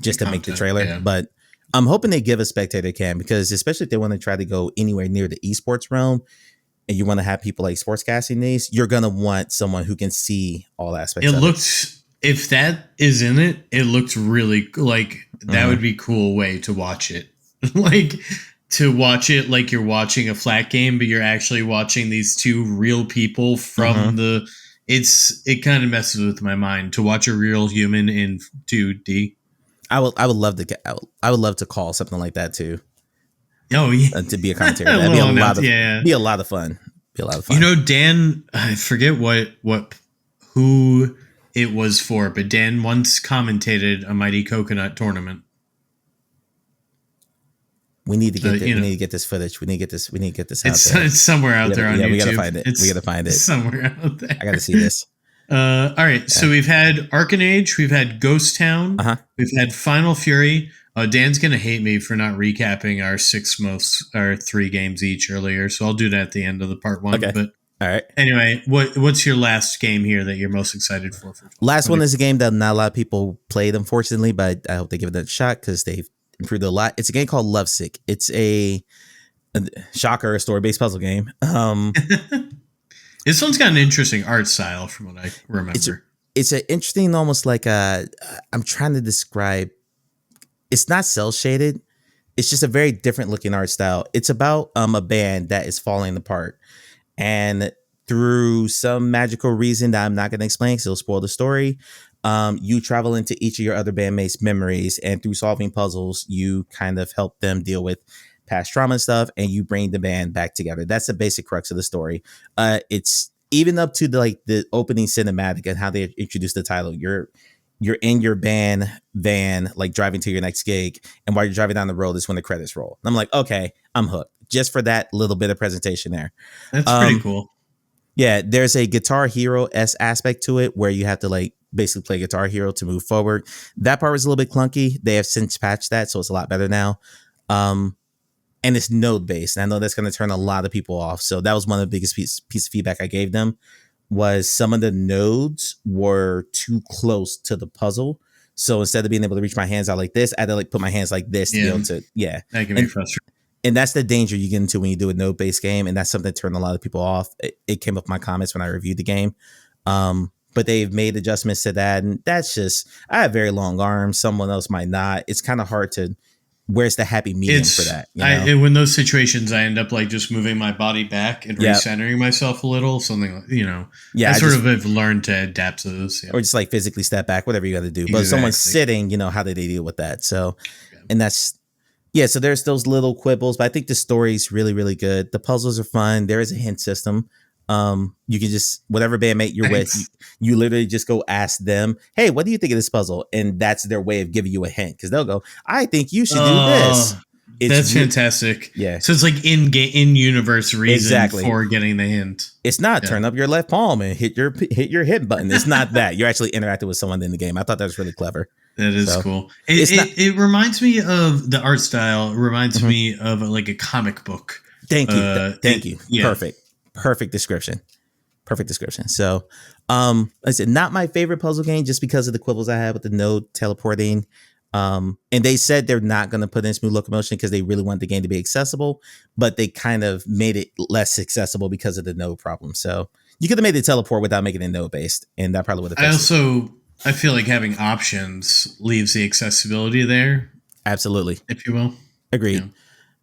just to make the trailer. Yeah. But I'm hoping they give a spectator cam, because especially if they want to try to go anywhere near the esports realm and you want to have people like sportscasting these, you're going to want someone who can see all aspects of it. If that is in it, it looked really like that would be a cool way to watch it. Like to watch it like you're watching a flat game, but you're actually watching these two real people from it kind of messes with my mind to watch a real human in 2D. I would love to call something like that too. Oh yeah, to be a commentator. That'd be a lot of be a lot of fun. Be a lot of fun. You know, Dan, I forget who it was for, but Dan once commentated a Mighty Coconut tournament. We need to get we need to get this footage. We need to get this out there. It's somewhere out there on YouTube. We gotta find it. We gotta find it somewhere out there. I gotta see this. All right, so we've had Arcanage, we've had Ghost Town, we've had Final Fury. Dan's gonna hate me for not recapping our 3 games each earlier, so I'll do that at the end of the part 1. Okay. But all right. Anyway, what's your last game here that you're most excited for? Last one is a game that not a lot of people played, unfortunately, but I hope they give it a shot because they've improved a lot. It's a game called Lovesick. It's a shocker, a story-based puzzle game. This one's got an interesting art style from what I remember. It's an interesting, almost like I'm trying to describe. It's not cel shaded. It's just a very different looking art style. It's about a band that is falling apart, and through some magical reason that I'm not going to explain because it'll spoil the story, you travel into each of your other bandmates' memories, and through solving puzzles, you kind of help them deal with past trauma and stuff, and you bring the band back together. That's the basic crux of the story. It's even up to the opening cinematic and how they introduce the title. You're in your band van, like driving to your next gig, and while you're driving down the road is when the credits roll. And I'm like, okay, I'm hooked just for that little bit of presentation there. That's pretty cool. Yeah, there's a Guitar Hero-esque aspect to it where you have to like basically play Guitar Hero to move forward. That part was a little bit clunky. They have since patched that, so it's a lot better now. And it's node based. And I know that's going to turn a lot of people off. So that was one of the biggest piece of feedback I gave them, was some of the nodes were too close to the puzzle. So instead of being able to reach my hands out like this, I had to like put my hands like this to be able to, That can be frustrating. And that's the danger you get into when you do a node-based game. And that's something that turned a lot of people off. It came up in my comments when I reviewed the game. But they've made adjustments to that. And that's just, I have very long arms. Someone else might not. It's kind of hard to, where's the happy medium for that? You know? In those situations, I end up like just moving my body back and recentering myself a little. Something like, I sort of have learned to adapt to those. Yeah. Or just like physically step back, whatever you got to do. But if someone's sitting, how do they deal with that? So, and that's, so there's those little quibbles, but I think the story's really, really good. The puzzles are fun. There is a hint system. You can just, whatever bandmate you're with, you literally just go ask them, hey, what do you think of this puzzle? And that's their way of giving you a hint, because they'll go, I think you should do this. That's fantastic. Yeah. So it's like in universe reason for getting the hint. It's not turn up your left palm and hit your hit button. It's not that. You're actually interacting with someone in the game. I thought that was really clever. That is cool. It reminds me of the art style. It reminds me of like a comic book. Thank you. Thank you. Yeah. Perfect description. So, I said not my favorite puzzle game just because of the quibbles I had with the node teleporting. And they said they're not going to put in smooth locomotion because they really want the game to be accessible, but they kind of made it less accessible because of the node problem. So you could have made it teleport without making it node based, and that probably would have. I feel like having options leaves the accessibility there. Absolutely. If you will. Agreed. Yeah.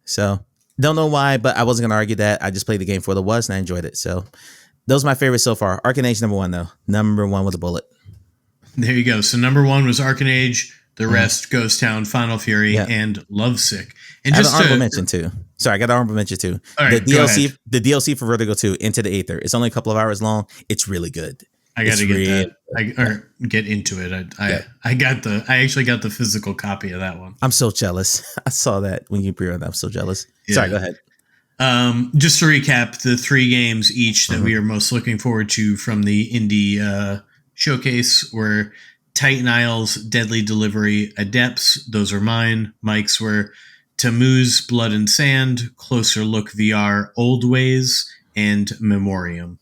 So don't know why, but I wasn't going to argue that. I just played the game for what it was and I enjoyed it. So those are my favorites so far. Arcanage number 1 though. Number 1 with a bullet. There you go. So number 1 was Arcanage. The rest, Ghost Town, Final Fury, and Lovesick. And I got an honorable mention too. Sorry, I got an honorable mention too. All right, the DLC for Vertigo 2, Into the Aether. It's only a couple of hours long. It's really good. I got to get that. Get into it. I actually got the physical copy of that one. I'm so jealous. I saw that when you pre-ordered. I'm so jealous. Yeah. Sorry, go ahead. Just to recap, the 3 games each that we are most looking forward to from the indie showcase were Titan Isles, Deadly Delivery, Adepts. Those are mine. Mike's were Tammuz, Blood and Sand, Closer Look VR, Old Ways, and Memoriam.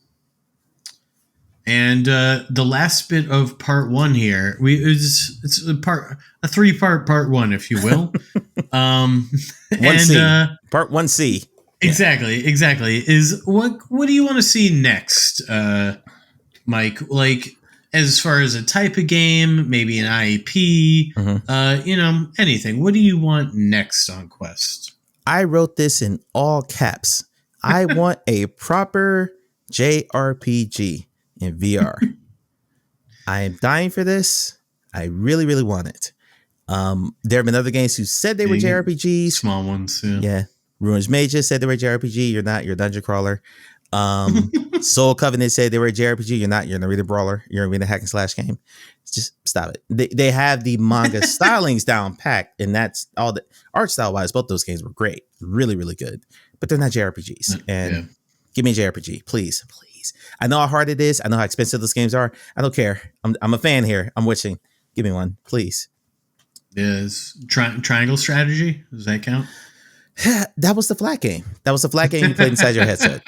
And the last bit of part one here, it's a 3-part part one, if you will. 1C, part 1C. Exactly. Is what do you want to see next, Mike? Like, as far as a type of game, maybe an IEP, anything. What do you want next on Quest? I wrote this in all caps. I want a proper JRPG in VR. I am dying for this. I really, really want it. There have been other games who said they were JRPGs. Small ones, yeah. Ruins Mages said they were JRPG. You're not. You're a dungeon crawler. Soul Covenant said they were a JRPG. You're not. You're an arena brawler. You're an arena hack and slash game. Just stop it. They have the manga stylings down packed, and that's all. The art style wise, both those games were great, really, really good. But they're not JRPGs. And give me a JRPG, please. I know how hard it is. I know how expensive those games are. I don't care. I'm a fan here. I'm wishing. Give me one, please. Is Triangle Strategy? Does that count? That was the flat game. That was the flat game you played inside your headset.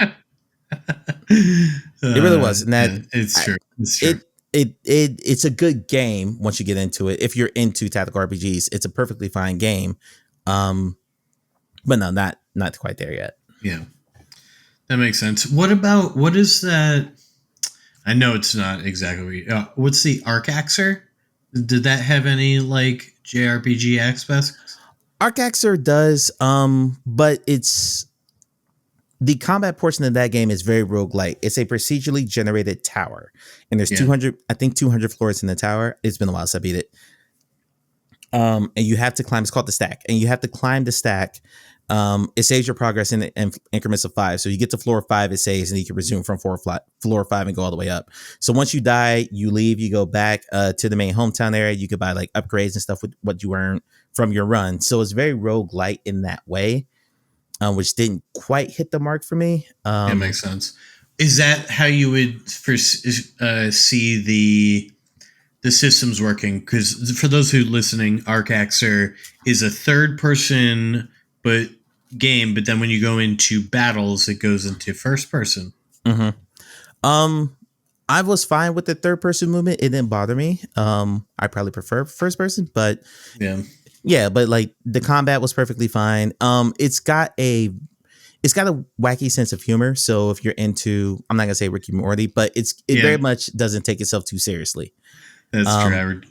It really was. And that it's true. It's true. It's a good game once you get into it. If you're into tactical RPGs, it's a perfectly fine game. But no, not quite there yet. Yeah. That makes sense. What is that? I know it's not exactly. What's the Arcaxer? Did that have any like JRPG aspects? Arcaxer does, but it's the combat portion of that game is very roguelike. It's a procedurally generated tower, and there's 200 floors in the tower. It's been a while since I beat it. And you have to climb. It's called the stack, and you have to climb the stack. It saves your progress in increments of 5. So you get to floor 5, it saves, and you can resume from floor 5 and go all the way up. So once you die, you leave, you go back to the main hometown area. You could buy like upgrades and stuff with what you earn from your run. So it's very roguelite in that way, which didn't quite hit the mark for me. That makes sense. Is that how you would see the systems working? Because for those who are listening, Arcaxer is a third-person game, but then when you go into battles, it goes into first person. I was fine with the third person movement. It didn't bother me. I probably prefer first person, but but like the combat was perfectly fine. It's got a wacky sense of humor. So if you're into, I'm not gonna say Ricky Morty, but it very much doesn't take itself too seriously. That's true.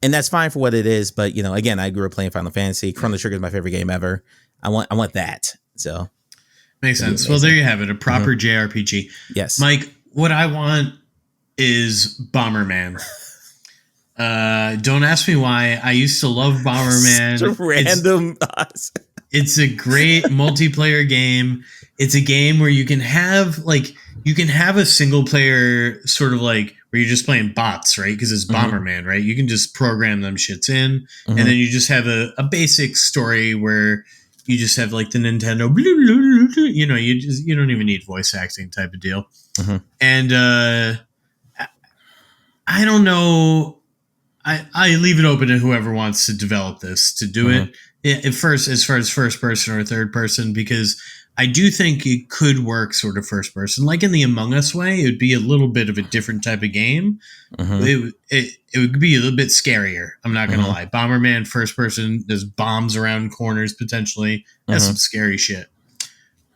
And that's fine for what it is. But again, I grew up playing Final Fantasy. Chrono Trigger is my favorite game ever. I want that. So makes sense. Well, there you have it. A proper JRPG. Yes. Mike, what I want is Bomberman. Don't ask me why. I used to love Bomberman. Such a random. It's a great multiplayer game. It's a game where you can have a single player sort of like where you're just playing bots, right? Because it's Bomberman, right? You can just program them shits in, and then you just have a basic story where you just have like the Nintendo, you don't even need voice acting type of deal. And I don't know. I leave it open to whoever wants to develop this to do it. At first, as far as first person or third person, because I do think it could work sort of first person, like in the Among Us way. It would be a little bit of a different type of game. It would be a little bit scarier. I'm not gonna lie. Bomberman first person. There's bombs around corners potentially. That's some scary shit.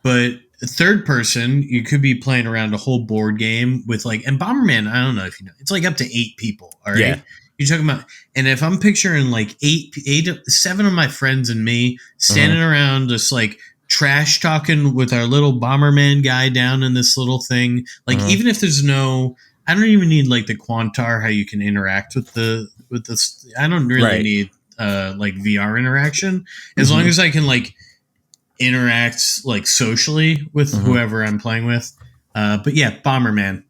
But third person, you could be playing around a whole board game with and Bomberman. I don't know if you know. It's like up to 8 people. All right. Yeah. You're talking about, and if I'm picturing like 7 of my friends and me standing around just like trash talking with our little Bomberman guy down in this little thing, even if there's no, I don't even need like the Quantar, how you can interact with this. I don't really need like VR interaction as long as I can like interact like socially with whoever I'm playing with. But yeah, Bomberman.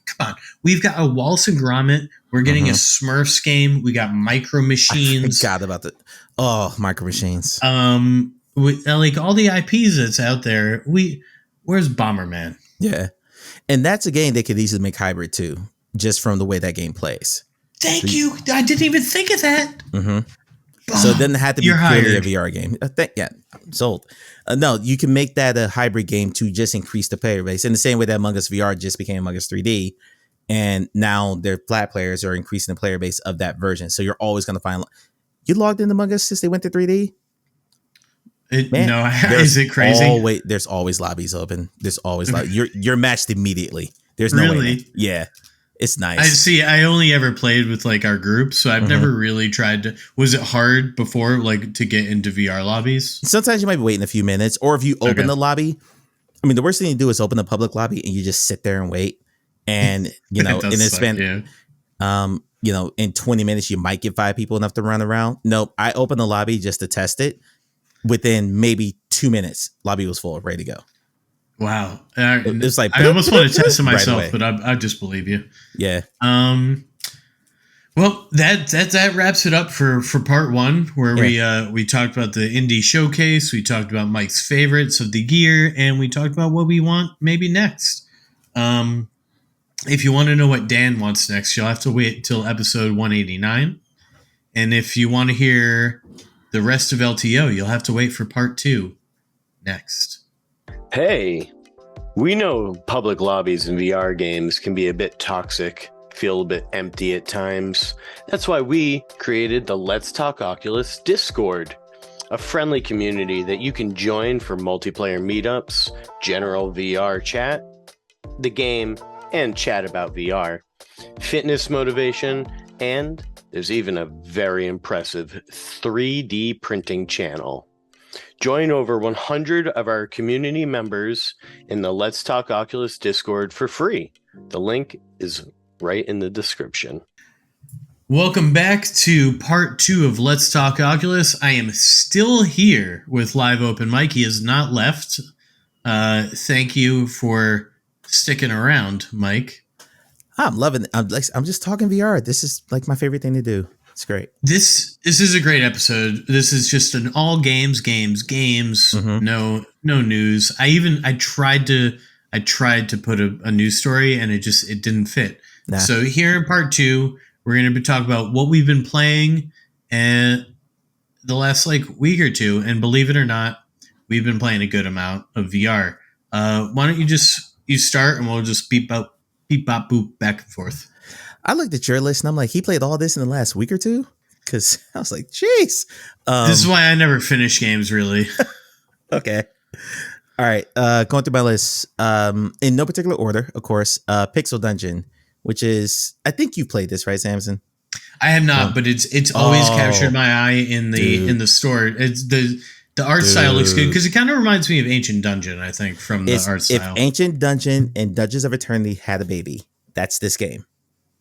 Come on, we've got a Wallace and Gromit. We're getting a Smurfs game. We got Micro Machines. I forgot about that. Oh, Micro Machines. Like all the IPs that's out there. Where's Bomberman? Yeah, and that's a game they could easily make hybrid too, just from the way that game plays. Thank you. I didn't even think of that. So it doesn't have to be You're purely hired. a VR game. Yeah, sold. No, you can make that a hybrid game to just increase the player base in the same way that Among Us VR just became Among Us 3D. And now their flat players are increasing the player base of that version. So you're always going to find. You logged into Among Us since they went to 3D? Man, No, is it crazy? There's always lobbies open. There's always you're matched immediately. There's no Really? way. Yeah, it's nice. I only ever played with like our group, so I've never really tried to. Was it hard before, like, to get into VR lobbies? Sometimes you might be waiting a few minutes, or if you open the lobby. I mean, the worst thing you do is open the public lobby and you just sit there and wait. And in it's been, in 20 minutes you might get 5 people enough to run around. Nope, I opened the lobby just to test it. Within maybe 2 minutes, lobby was full, ready to go. Wow, it's like I almost want to test it myself, right, but I just believe you. Yeah. Well, that wraps it up for part 1, where we talked about the indie showcase, we talked about Mike's favorites of the year, and we talked about what we want maybe next. If you want to know what Dan wants next, you'll have to wait till episode 189. And if you want to hear the rest of LTO, you'll have to wait for part 2 next. Hey, we know public lobbies in VR games can be a bit toxic, feel a bit empty at times. That's why we created the Let's Talk Oculus Discord, a friendly community that you can join for multiplayer meetups, general VR chat, the game, and chat about VR, fitness motivation, and there's even a very impressive 3D printing channel. Join over 100 of our community members in the Let's Talk Oculus Discord for free. The link is right in the description. Welcome back to part 2 of Let's Talk Oculus. I am still here with Live Open Mike. He has not left. Thank you for sticking around, Mike. I'm loving it. I'm just talking VR. This is like my favorite thing to do. It's great. This is a great episode. This is just an all games. No news. I tried to put a news story and it didn't fit. Nah. So here in part 2, we're going to be talking about what we've been playing and the last week or two. And believe it or not, we've been playing a good amount of VR. Why don't you start and we'll just beep bop boop back and forth. I looked at your list and I'm like, he played all this in the last week or two? Because I was like, jeez. This is why I never finish games, really. Okay. All right. Going through my list. In no particular order, of course. Pixel Dungeon, which is, I think you played this, right, Samson? I have not, but it's always captured my eye in the store. It's the art style looks good because it kind of reminds me of Ancient Dungeon, I think, from the art style. If Ancient Dungeon and Dungeons of Eternity had a baby, that's this game.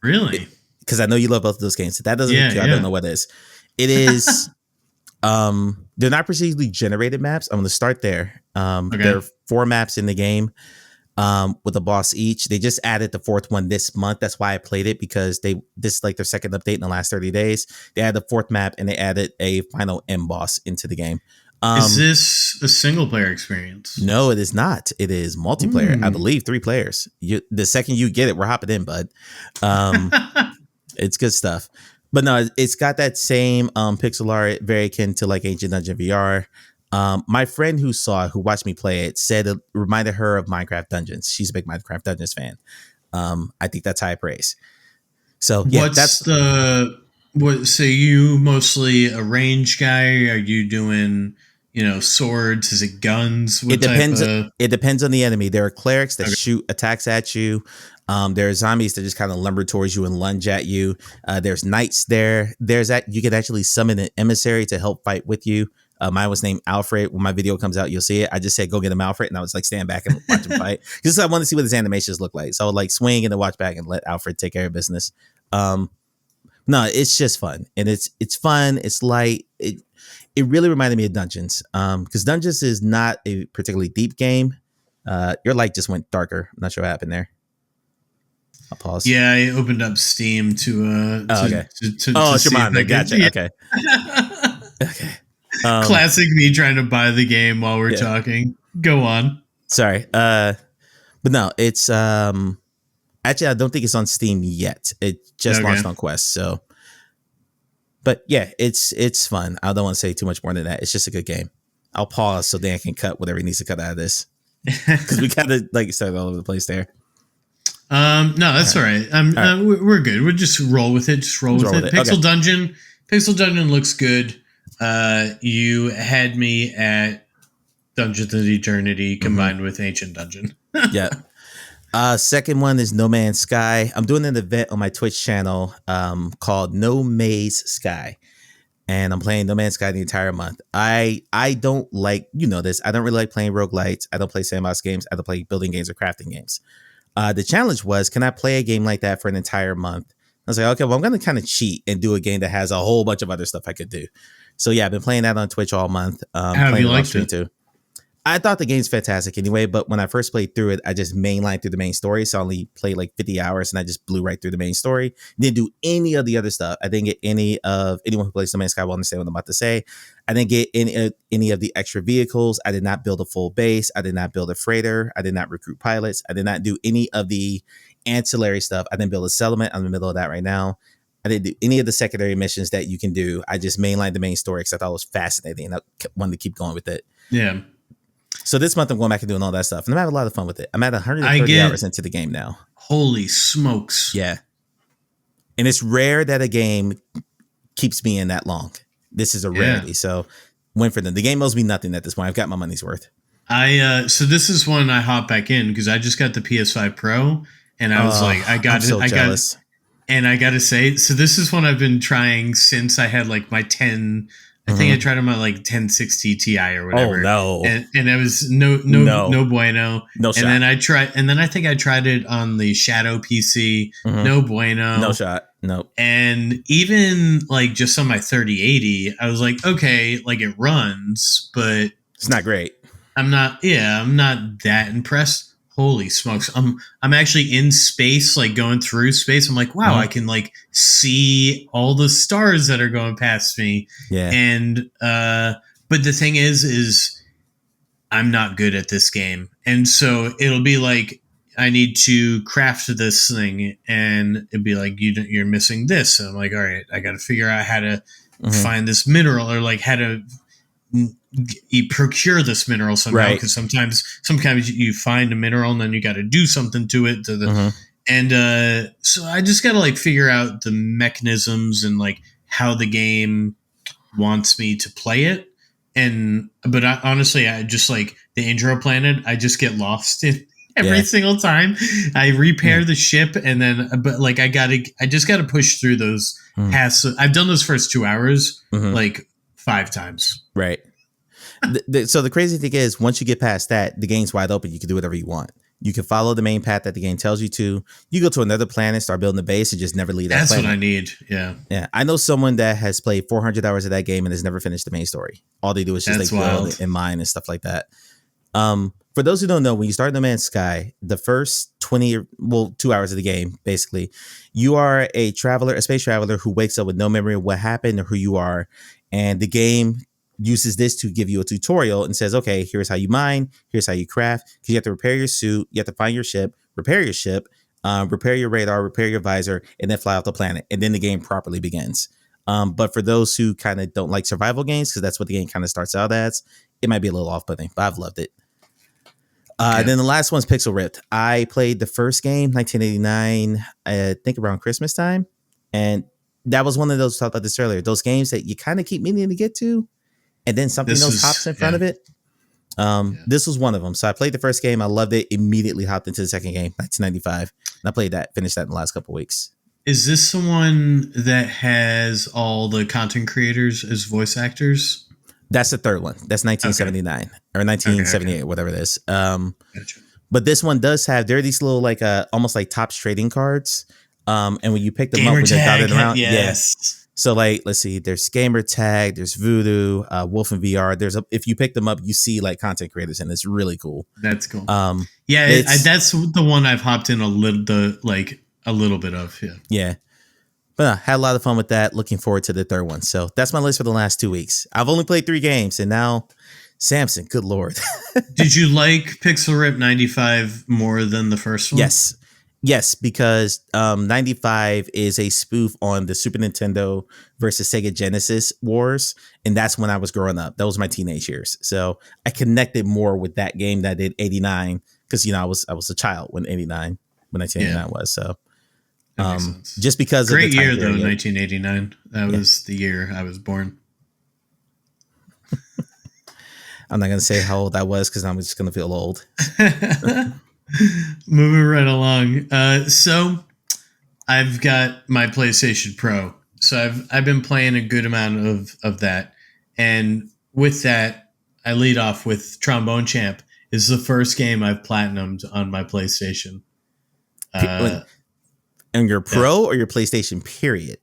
Really? Because I know you love both of those games. So that doesn't. I don't know what it is. It is. They're not procedurally generated maps. I'm going to start there. There are 4 maps in the game, with a boss each. They just added the 4th one this month. That's why I played it, because this is like their second update in the last 30 days. They added the 4th map and they added a final end boss into the game. Is this a single player experience? No, it is not. It is multiplayer. I believe 3 players. The second you get it, we're hopping in, bud. It's good stuff. But no, it's got that same pixel art, very akin to like Ancient Dungeon VR. My friend who watched me play it, said it reminded her of Minecraft Dungeons. She's a big Minecraft Dungeons fan. I think that's high praise. So yeah, so you mostly a range guy? Are you doing swords? Is it guns? It depends on the enemy. There are clerics that shoot attacks at you. There are zombies that just kind of lumber towards you and lunge at you. There's knights there. You can actually summon an emissary to help fight with you. Mine was named Alfred. When my video comes out, you'll see it. I just said, go get him, Alfred. And I was like, stand back and watch him fight. Because I want to see what his animations look like. So I would like swing and then watch back and let Alfred take care of business. No, it's just fun. And it's fun. It's light. It really reminded me of Dungeons. Because Dungeons is not a particularly deep game. Your light just went darker. I'm not sure what happened there. I'll pause. Yeah, I opened up Steam to okay. It's your monitor. Gotcha. Yeah. Okay. Okay. Classic me trying to buy the game while we're talking. Go on. Sorry. But no, it's actually I don't think it's on Steam yet. It just launched on Quest. So But yeah, it's fun. I don't want to say too much more than that. It's just a good game. I'll pause so Dan can cut whatever he needs to cut out of this because we kind of like started all over the place there. No, that's all right. We're good. We'll just roll with it. Pixel Dungeon. Pixel Dungeon looks good. You had me at Dungeons of Eternity combined with Ancient Dungeon. Yeah. Second one is No Man's Sky. I'm doing an event on my Twitch channel called No Maze Sky. And I'm playing No Man's Sky the entire month. I don't like, this. I don't really like playing roguelites. I don't play sandbox games. I don't play building games or crafting games. The challenge was, can I play a game like that for an entire month? I was like, okay, well, I'm going to kind of cheat and do a game that has a whole bunch of other stuff I could do. So yeah, I've been playing that on Twitch all month. How have you liked it? Too. I thought the game's fantastic anyway, but when I first played through it, I just mainlined through the main story. So I only played like 50 hours and I just blew right through the main story. Didn't do any of the other stuff. I didn't get anyone who plays No Man's Sky will understand what I'm about to say. I didn't get any of the extra vehicles. I did not build a full base. I did not build a freighter. I did not recruit pilots. I did not do any of the ancillary stuff. I didn't build a settlement. I'm in the middle of that right now. I didn't do any of the secondary missions that you can do. I just mainlined the main story because I thought it was fascinating and I wanted to keep going with it. Yeah. So this month I'm going back and doing all that stuff, and I'm having a lot of fun with it. I'm at 130 hours into the game now. Holy smokes! Yeah, and it's rare that a game keeps me in that long. This is a rarity, so win for them. The game owes me nothing at this point. I've got my money's worth. So this is when I hop back in because I just got the PS5 Pro, and I was like, I got it. And I got to say, so this is one I've been trying since I had like my 10. I think I tried on my like 1060 Ti or whatever. Oh no! And it was no bueno. No shot. And then I think I tried it on the Shadow PC. No bueno. No shot. No. And even like just on my 3080, I was like, okay, like it runs, but it's not great. I'm not that impressed. Holy smokes. I'm actually in space, like going through space. I'm like, wow, I can like see all the stars that are going past me. Yeah. And but the thing is I'm not good at this game. And so it'll be like I need to craft this thing and it'd be like you're missing this. And I'm like, all right, I got to figure out how to find this mineral or like how to you procure this mineral somehow because sometimes you find a mineral and then you got to do something to it and so I just got to like figure out the mechanisms and like how the game wants me to play it but honestly I just like the intro planet I just get lost in every single time I repair the ship and then but like I just gotta push through those paths. I've done those first 2 hours like 5 times. Right. So the crazy thing is, once you get past that, the game's wide open. You can do whatever you want. You can follow the main path that the game tells you to. You go to another planet, start building a base, and just never leave that That's planet. What I need. Yeah. Yeah. I know someone that has played 400 hours of that game and has never finished the main story. All they do is just like build and mine and stuff like that. For those who don't know, when you start No Man's Sky, the first 2 hours of the game, basically, you are a space traveler who wakes up with no memory of what happened or who you are. And the game uses this to give you a tutorial and says, okay, here's how you mine, here's how you craft, because you have to repair your suit, you have to find your ship, repair your radar, repair your visor, and then fly off the planet. And then the game properly begins. But for those who kind of don't like survival games, because that's what the game kind of starts out as, it might be a little off-putting, but I've loved it. Then the last one's Pixel Ripped. I played the first game, 1989, I think around Christmas time. And that was one of those, talked about this earlier, those games that you kind of keep meaning to get to. And then something else hops in front of it. This was one of them. So I played the first game. I loved it. Immediately hopped into the second game, 1995. And I played that, finished that in the last couple of weeks. Is this the one that has all the content creators as voice actors? That's the third one. That's 1979 or 1978, whatever it is. Gotcha. But this one does have, there are these little like almost like Topps trading cards. And when you pick them up, when they're dotted around, yes. So like, let's see, there's Gamer Tag, there's Voodoo, Wolf and VR. If you pick them up, you see like content creators, and it's really cool. That's cool. That's the one I've hopped in a little bit of. Yeah. But had a lot of fun with that. Looking forward to the third one. So that's my list for the last 2 weeks. I've only played 3 games, and now Samson, good Lord. Did you like Pixel Rip 95 more than the first one? Yes. Yes, because 95 is a spoof on the Super Nintendo versus Sega Genesis wars, and that's when I was growing up. Those were my teenage years, so I connected more with that game than I did 89 because I was a child when 1989 was. So That makes sense. just because Great of the time year though, period. 1989. That was the year I was born. I'm not gonna say how old I was because I'm just gonna feel old. Moving right along. So I've got my PlayStation Pro. So I've been playing a good amount of that. And with that, I lead off with Trombone Champ. Is the first game I've platinumed on my PlayStation. And your Pro or your PlayStation period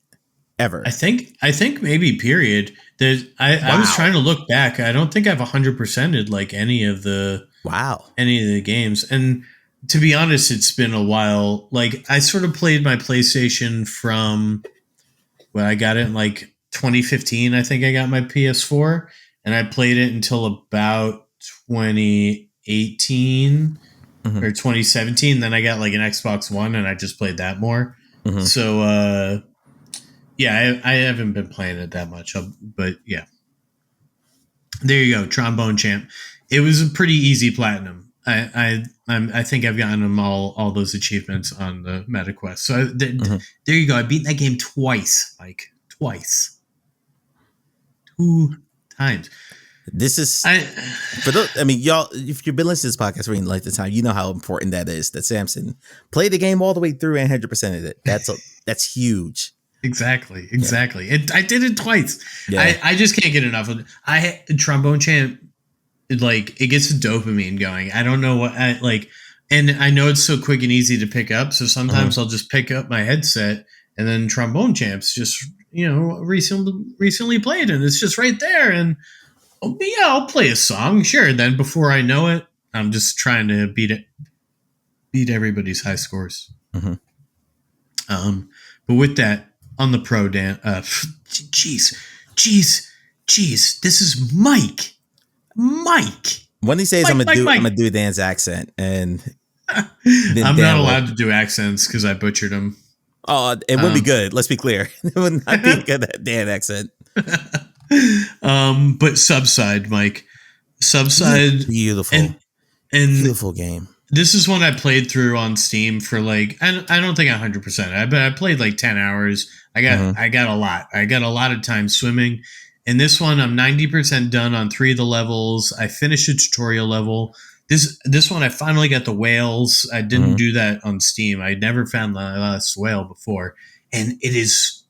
ever? I think maybe period. I was trying to look back. I don't think I've 100%ed like any of the games. And to be honest, it's been a while. Like I sort of played my PlayStation from when I got it in like 2015. I think I got my PS4, and I played it until about 2018 or 2017. Then I got like an Xbox One, and I just played that more. So yeah, I haven't been playing it that much, but yeah. There you go, Trombone Champ. It was a pretty easy platinum. I think I've gotten them all those achievements on the MetaQuest. So there you go. I beat that game twice, Mike. Twice. 2 times. This is for those. I mean, y'all, if you've been listening to this podcast for any length of time, you know how important that is. That Samson played the game all the way through and 100% of it. That's huge. Exactly. I did it twice. Yeah. I just can't get enough of it. Trombone Champ, like it gets the dopamine going. I don't know what I like, and I know it's so quick and easy to pick up. So sometimes I'll just pick up my headset, and then Trombone Champ's just recently played, and it's just right there. And I'll play a song, sure. Then before I know it, I'm just trying to beat everybody's high scores. But with that. On the Pro, Dan. Jeez. This is Mike. One of these days, I'm gonna do Dan's accent, and I'm not allowed to do accents because I butchered them. Oh, it would be good. Let's be clear. It would not be good at Dan accent. But Subside, Mike. Subside, beautiful, and beautiful game. This is one I played through on Steam for like I don't think 100%. But I played like 10 hours. I got a lot. I got a lot of time swimming. And this one, I'm 90% done on 3 of the levels. I finished a tutorial level. This one, I finally got the whales. I didn't do that on Steam. I never found the last whale before, and it is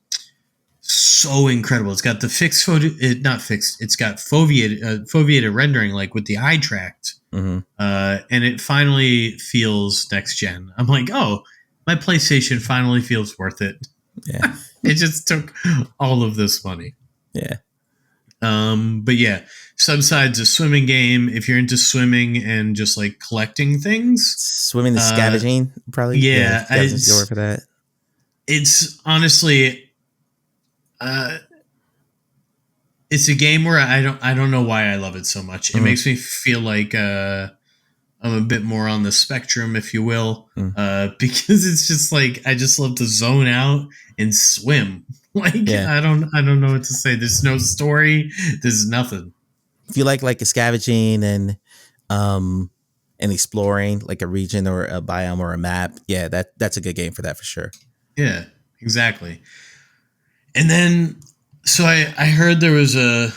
so incredible. It's got the fixed photo, not fixed. It's got foveated rendering, like with the eye tracked. And it finally feels next gen. I'm like, oh, my PlayStation finally feels worth it. Yeah. It just took all of this money. Yeah. But yeah, Subside's a swimming game. If you're into swimming and just like collecting things, swimming and scavenging, probably. Yeah, it's the word for that. It's honestly, it's a game where I don't know why I love it so much. It makes me feel like I'm a bit more on the spectrum, if you will, because it's just like I just love to zone out and swim. Like I don't know what to say. There's no story. There's nothing. If you like a scavenging and exploring like a region or a biome or a map, yeah, that's a good game for that for sure. Yeah, exactly. And then so I heard there was a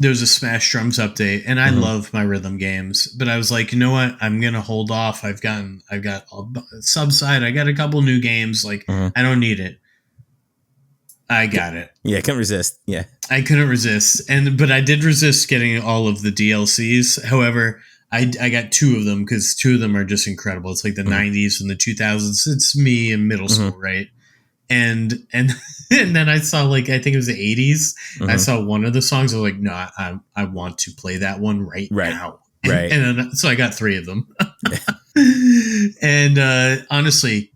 Smash Drums update, and I love my rhythm games, but I was like, you know what? I'm gonna hold off. I've got Subside. I got a couple new games. Like I don't need it. I got it. Yeah, couldn't resist. Yeah, I couldn't resist, but I did resist getting all of the DLCs. However, I got 2 of them because 2 of them are just incredible. It's like the 90s and the 2000s. It's me in middle school, right? And then I saw like I think it was the 80s. I saw one of the songs. I was like, no, I want to play that one right now. Right. And then, so I got 3 of them. And honestly,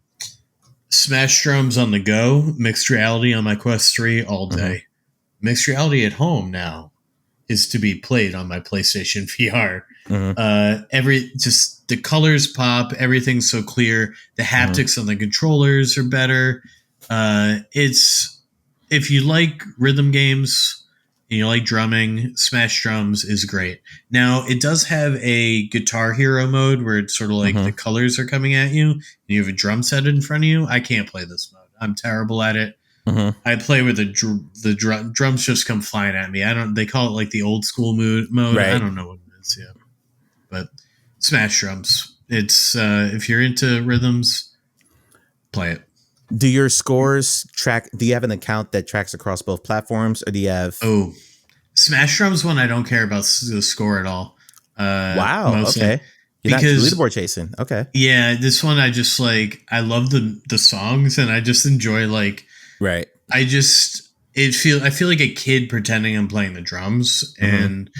Smash Drums on the go, mixed reality on my Quest 3 all day. Mixed reality at home now is to be played on my PlayStation VR. Just the colors pop, everything's so clear. The haptics on the controllers are better. If you like rhythm games and you like drumming, Smash Drums is great. Now, it does have a Guitar Hero mode where it's sort of like the colors are coming at you and you have a drum set in front of you. I can't play this mode. I'm terrible at it. I play with the drums just come flying at me. They call it like the old school mode. Right. I don't know what it is yet. But Smash Drums. It's if you're into rhythms, play it. Do your scores track? Do you have an account that tracks across both platforms, or do you have? Oh, Smash Drums one. I don't care about the score at all. Wow. Mostly. Okay. You're because, not leaderboard chasing. Okay. Yeah, this one I just like. I love the songs, and I just enjoy like. Right. I feel like a kid pretending I'm playing the drums, and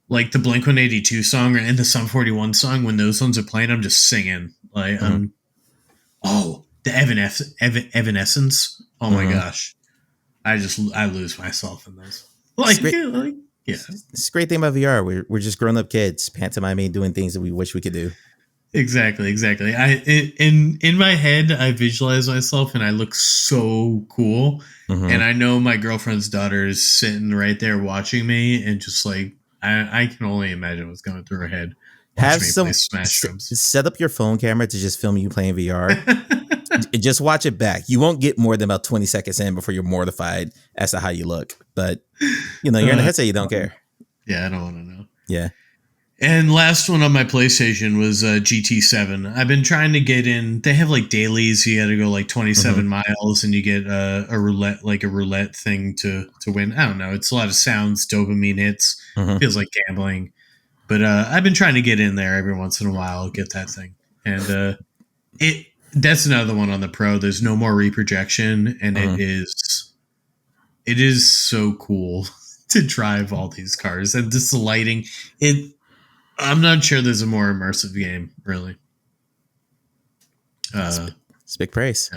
like the Blink-182 song and the Sum 41 song. When those ones are playing, I'm just singing like the Evanescence. Oh my gosh. I lose myself in those. Like, yeah. It's a great thing about VR. We're just grown up kids pantomiming, doing things that we wish we could do. Exactly. In my head, I visualize myself and I look so cool. And I know my girlfriend's daughter is sitting right there watching me and just like, I can only imagine what's going through her head. Have some set up your phone camera to just film you playing VR. Just watch it back. You won't get more than about 20 seconds in before you're mortified as to how you look. But you're in the headset, you don't care. Yeah, I don't want to know. Yeah. And last one on my PlayStation was GT7. I've been trying to get in. They have like dailies. You got to go like 27 miles, and you get a roulette thing to win. I don't know. It's a lot of sounds, dopamine hits. Feels like gambling. But I've been trying to get in there every once in a while, get that thing. And that's another one on the Pro. There's no more reprojection, and it is so cool to drive all these cars. And just the lighting, I'm not sure there's a more immersive game, really. It's big praise.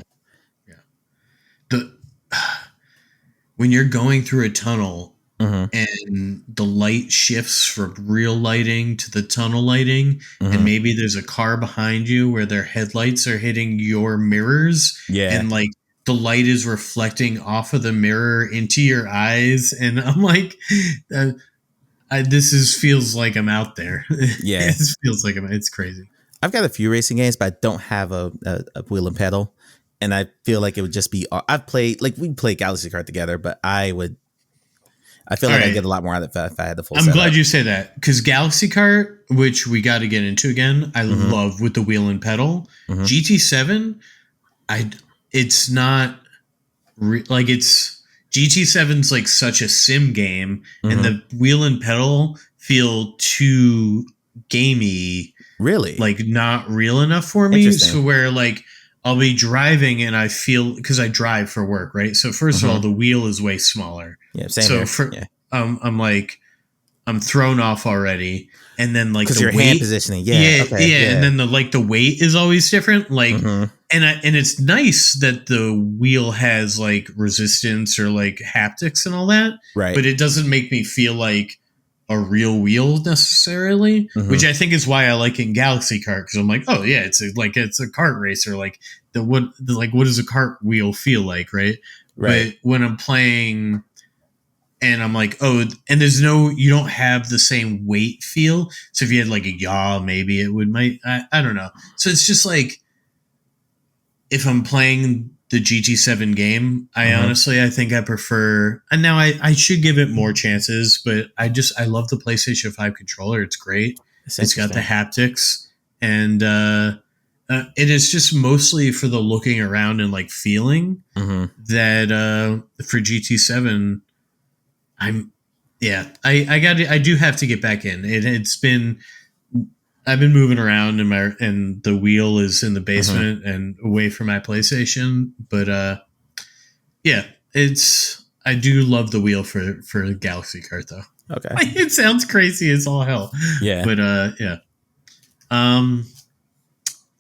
Yeah. When you're going through a tunnel and the light shifts from real lighting to the tunnel lighting, and maybe there's a car behind you where their headlights are hitting your mirrors, and like the light is reflecting off of the mirror into your eyes, and I'm like, feels like I'm out there. Yeah, it feels like it's crazy. I've got a few racing games, but I don't have a wheel and pedal, and I feel like it would just be. I've played we played Galaxy Kart together, but I feel like I get a lot more out of it if I had the full. I'm glad you say that, because Galaxy Kart, which we got to get into again, I love with the wheel and pedal. GT7, it's not like it's GT7's like such a sim game, and the wheel and pedal feel too gamey. Really, like not real enough for me. So where like I'll be driving and I feel, because I drive for work, right? So first of all, the wheel is way smaller. Yeah, same here. I'm like, I'm thrown off already, and then like because your weight, hand positioning, and then the weight is always different. Like, and it's nice that the wheel has like resistance or like haptics and all that, right? But it doesn't make me feel like a real wheel necessarily, which I think is why I like in Galaxy Kart, because I'm like, oh yeah, it's a kart racer. Like what does a kart wheel feel like, right? But when I'm playing, and I'm like, oh, and you don't have the same weight feel. So if you had like a yaw, maybe it would I don't know. So it's just like, if I'm playing the GT7 game, I think I prefer, and now I should give it more chances, but I love the PlayStation 5 controller. It's great. It's got the haptics, and it is just mostly for the looking around and like feeling that for GT7, I do have to get back in. I've been moving around and the wheel is in the basement and away from my PlayStation. But I do love the wheel for Galaxy Kart though. Okay. It sounds crazy as all hell. Yeah. But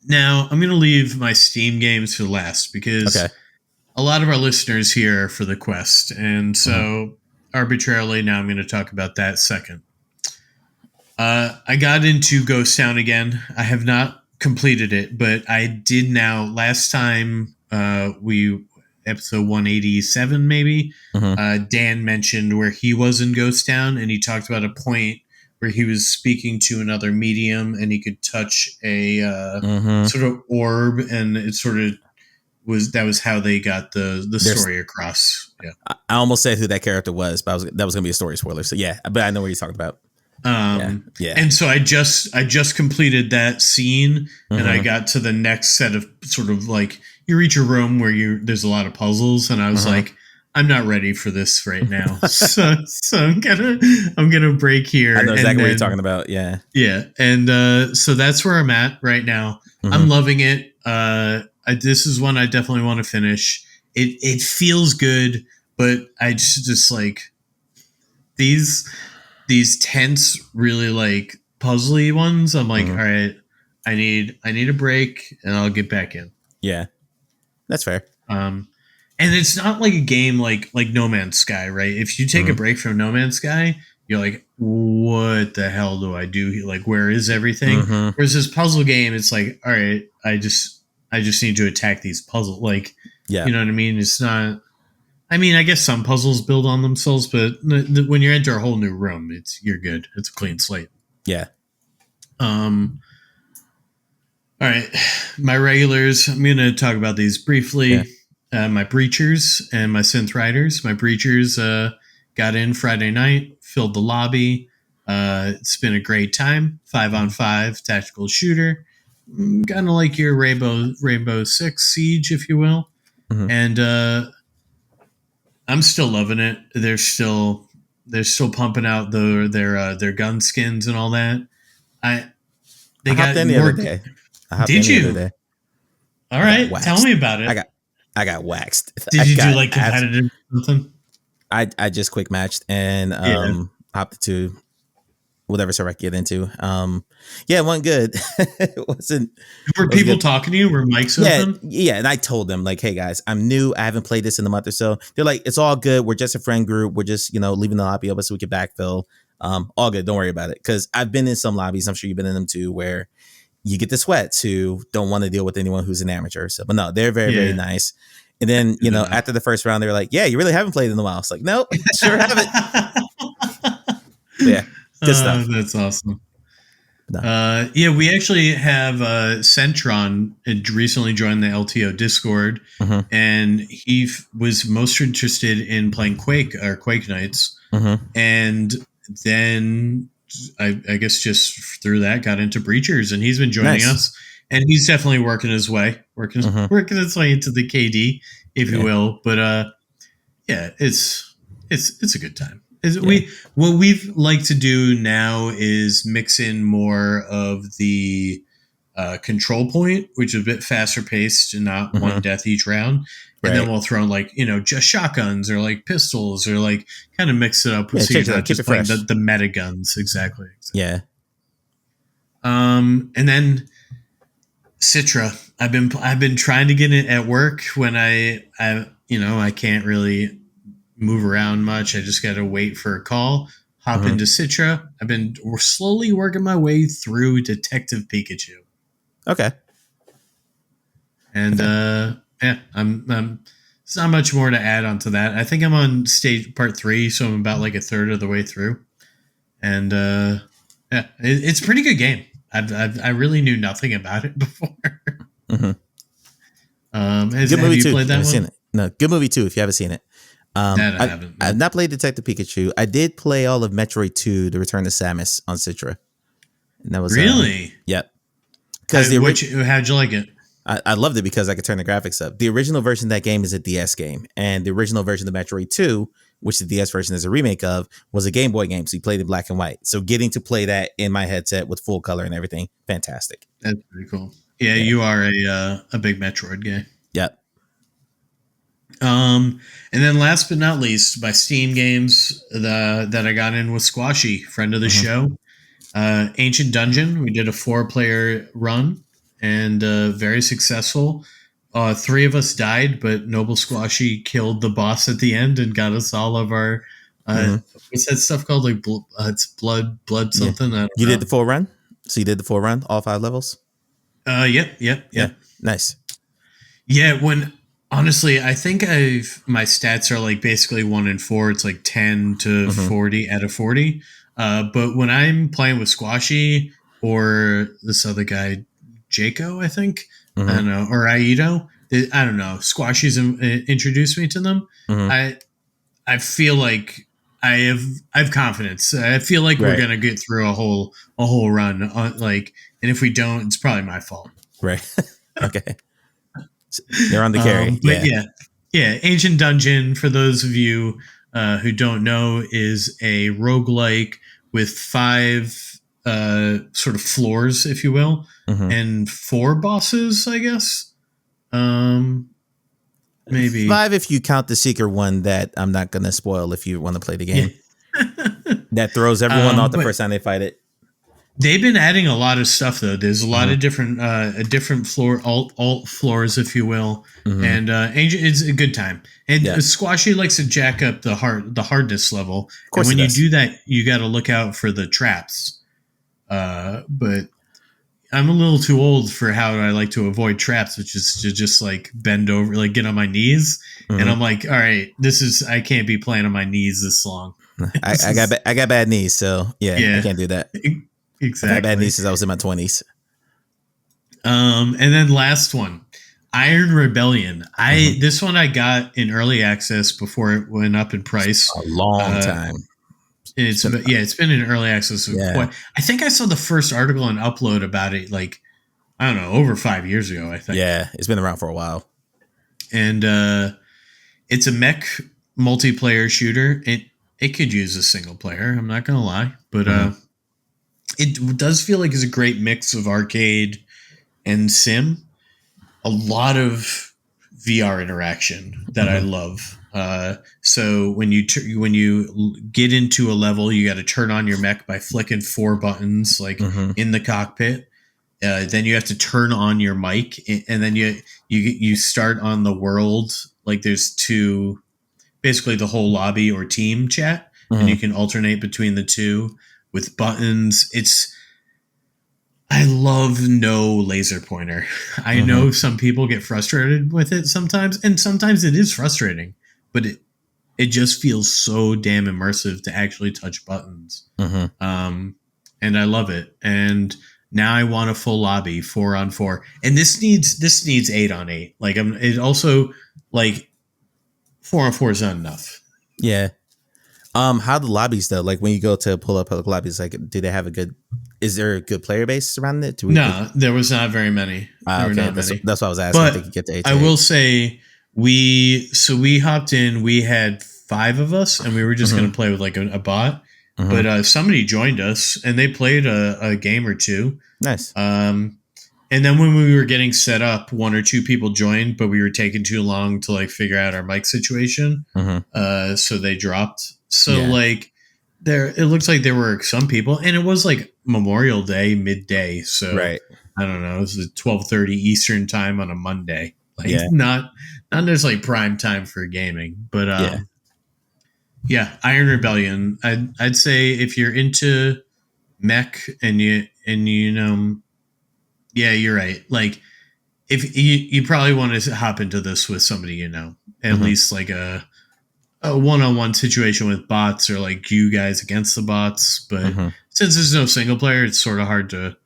now I'm gonna leave my Steam games for last, because a lot of our listeners here are for the Quest, and so arbitrarily now I'm gonna talk about that second. I got into Ghost Town again. I have not completed it, but I did now. Last time we episode 187 maybe. Dan mentioned where he was in Ghost Town, and he talked about a point where he was speaking to another medium, and he could touch a sort of orb, and it sort of was how they got the story across. Yeah, I almost said who that character was, but that was going to be a story spoiler. So yeah, but I know what you're talking about. Yeah. And so I just completed that scene, and I got to the next set of sort of like you reach a room where there's a lot of puzzles, and I was like, I'm not ready for this right now. so I'm gonna break here. I know exactly what you're talking about. Yeah. Yeah. And so that's where I'm at right now. I'm loving it. This is one I definitely want to finish. It feels good, but I just like these tense, really like puzzly ones. I'm like, all right, I need a break, and I'll get back in. Yeah, that's fair. And it's not like a game like No Man's Sky, right? If you take a break from No Man's Sky, you're like, what the hell do I do here? Like, where is everything? Whereas this puzzle game, it's like, all right, I just need to attack these puzzles. Like, you know what I mean? It's not. I mean, I guess some puzzles build on themselves, but when you enter a whole new room, you're good. It's a clean slate. Yeah. All right, my regulars. I'm going to talk about these briefly. Yeah. My Breachers and my Synth Riders. My Breachers got in Friday night, filled the lobby. It's been a great time. 5-on-5 tactical shooter. Kind of like your Rainbow Six Siege, if you will. And I'm still loving it. They're still pumping out their gun skins and all that. I hopped in the other day. Did you? All right, tell me about it. I got waxed. Did you do like competitive or something? I just quick matched and hopped to whatever server I could get into. It wasn't good. It wasn't. Were people talking to you? Were mics open? Yeah, and I told them like, hey guys, I'm new. I haven't played this in a month or so. They're like, it's all good. We're just a friend group. We're just leaving the lobby open so we can backfill. All good. Don't worry about it. Because I've been in some lobbies. I'm sure you've been in them too, where you get the sweats who don't want to deal with anyone who's an amateur. So, but no, they're very, very nice. And then, after the first round, they were like, yeah, you really haven't played in a while. It's like, nope, sure haven't. Yeah, good stuff. That's awesome. No. We actually have Centron recently joined the LTO Discord, and he was most interested in playing Quake or Quake Nights. And then I guess just through that got into Breachers, and he's been joining us, and he's definitely working his way into the KD, if you will. But it's a good time. What we've like to do now is mix in more of the control point, which is a bit faster paced and not one death each round. And then we'll throw in like, just shotguns or like pistols or like kind of mix it up. So you're not just playing the meta guns. Exactly. Yeah. And then Citra. I've been trying to get it at work when I can't really move around much. I just got to wait for a call, hop into Citra. I've been slowly working my way through Detective Pikachu. Okay. And I'm there's not much more to add on to that. I think I'm on part 3, so I'm about like a third of the way through. And it's a pretty good game. I really knew nothing about it before. Have you played that one? Seen it. No, good movie too if you haven't seen it. I haven't. I've not played Detective Pikachu. I did play all of Metroid 2: The Return of Samus on Citra. And that was really? Yep. How'd you like it? I loved it because I could turn the graphics up. The original version of that game is a DS game, and the original version of Metroid 2, which the DS version is a remake of, was a Game Boy game. So you played it black and white. So getting to play that in my headset with full color and everything, fantastic. That's pretty cool. Yeah, you are a big Metroid guy. Yep. And then last but not least, by Steam games that I got in with Squashy, friend of the show, Ancient Dungeon. We did a 4-player run and very successful. 3 of us died, but Noble Squashy killed the boss at the end and got us all of our What's that stuff called? Like it's blood something. I don't You know. did the full run? So you did the full run, all 5 levels? Yep. Yeah. Nice. Yeah, when honestly, I think my stats are like basically 1 in 4. It's like 10 to 40 out of 40. But when I'm playing with Squashy or this other guy, Jaco, I think, I don't know, or Aido, I don't know. Squashy's introduced me to them. I feel like I have confidence. I feel like we're gonna get through a whole run. And if we don't, it's probably my fault. Right. Okay. They're on the carry. But yeah. Ancient Dungeon, for those of you who don't know, is a roguelike with 5 sort of floors, if you will, and 4 bosses, I guess. Maybe 5 if you count the secret one that I'm not going to spoil if you want to play the game. That throws everyone off the first time they fight it. They've been adding a lot of stuff though. There's a lot of different floor alt floors, if you will, and it's a good time. And Squashy likes to jack up the hardness level. Of course, and when you do that, you got to look out for the traps. But I'm a little too old for how I like to avoid traps, which is to just like bend over, like get on my knees, and I'm like, all right, I can't be playing on my knees this long. I got bad knees, so I can't do that. Exactly. I had bad knees since I was in my 20s. And then last one, Iron Rebellion. This one I got in early access before it went up in price. A long time. It's been in early access. I think I saw the first article and upload about it, like, I don't know, over 5 years ago, I think. Yeah, it's been around for a while. And it's a mech multiplayer shooter. It could use a single player, I'm not gonna lie, but it does feel like it's a great mix of arcade and sim. A lot of VR interaction that I love. So when you get into a level, you got to turn on your mech by flicking 4 buttons, like in the cockpit. Then you have to turn on your mic, and then you start on the world. Like there's 2, basically the whole lobby or team chat, and you can alternate between the 2 with buttons. I love no laser pointer. I know some people get frustrated with it sometimes, and sometimes it is frustrating, but it just feels so damn immersive to actually touch buttons. And I love it. And now I want a full lobby, 4-on-4, and this needs 8-on-8. Like it also, like, 4-on-4 is not enough. Yeah. How the lobbies though? Like when you go to pull up public lobbies, like do they have is there a good player base around it? No, there was not very many. Okay, that's what I was asking. But if they could get to 8 I will say we hopped in. We had 5 of us, and we were just going to play with like a bot. But somebody joined us, and they played a game or 2. Nice. And then when we were getting set up, 1 or 2 people joined, but we were taking too long to like figure out our mic situation. So they dropped. So like it looks like there were some people, and it was like Memorial Day midday. So I don't know, it was 12:30 Eastern time on a Monday. Like not necessarily prime time for gaming, but Iron Rebellion. I'd say if you're into mech and you know, you're right. Like if you probably want to hop into this with somebody, you know, at least like a one-on-one situation with bots, or like you guys against the bots. But since there's no single player, it's sort of hard to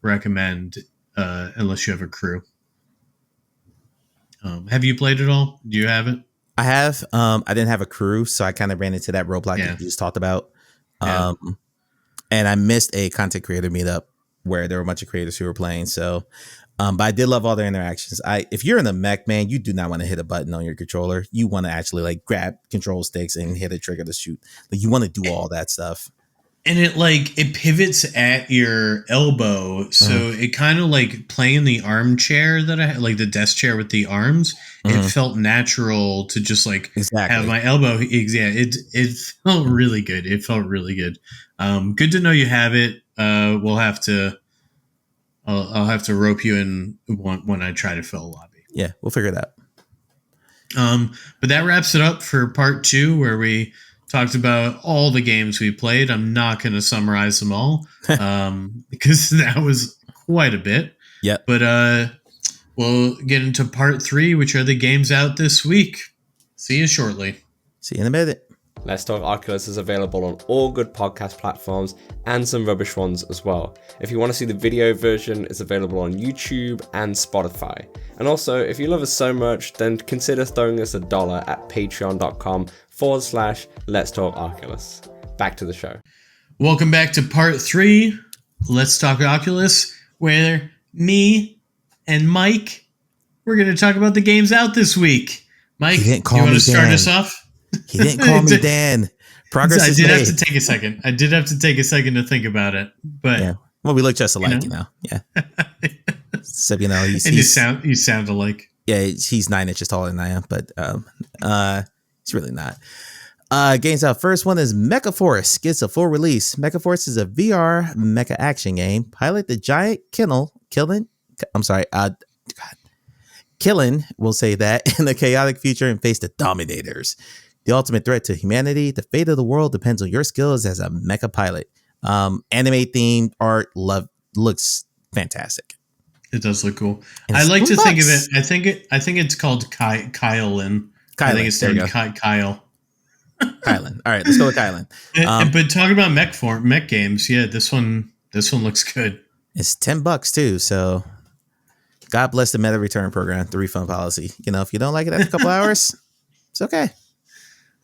recommend unless you have a crew. Have you played it all? Do you have it? I have. I didn't have a crew, so I kind of ran into that roadblock that you just talked about. And I missed a content creator meetup where there were a bunch of creators who were playing. So, but I did love all their interactions. If you're in a mech, man, you do not want to hit a button on your controller. You want to actually like grab control sticks and hit a trigger to shoot. Like you want to do all that stuff. And it pivots at your elbow, so it kind of like playing the armchair that I had, like the desk chair with the arms. It felt natural to just like have my elbow. It felt really good. It felt really good. Good to know you have it. We'll have to. I'll have to rope you in when I try to fill a lobby. Yeah, we'll figure it out. But that wraps it up for part 2, where we talked about all the games we played. I'm not going to summarize them all because that was quite a bit. Yep. But we'll get into part 3, which are the games out this week. See you shortly. See you in a minute. Let's Talk Oculus is available on all good podcast platforms and some rubbish ones as well. If you want to see the video version, it's available on YouTube and Spotify. And also, if you love us so much, then consider throwing us $1 at patreon.com/Let's Talk Oculus. Back to the show. Welcome back to part 3, Let's Talk Oculus, where me and Mike, we're going to talk about the games out this week. Mike, you want to start us off? He didn't call me Dan. Progress is made. Have to take a second. I did have to take a second to think about it. But yeah. Well, we look just alike, Yeah. So, you sound alike. Yeah, he's 9 inches taller than I am, but he's really not. Games out. First one is Mecha Force gets a full release. Mecha Force is a VR mecha action game. Pilot the giant Killin, we'll say that, in the chaotic future and face the Dominators. The ultimate threat to humanity. The fate of the world depends on your skills as a mecha pilot. Anime themed art looks fantastic. It does look cool. I like to think of it. I think it's called Kylan. I think it's named Kyle. Kylan. All right, let's go with Kylan. But talking about mech games, yeah, this one looks good. It's $10 too. So God bless the meta return program, the refund policy. If you don't like it after a couple hours, it's okay.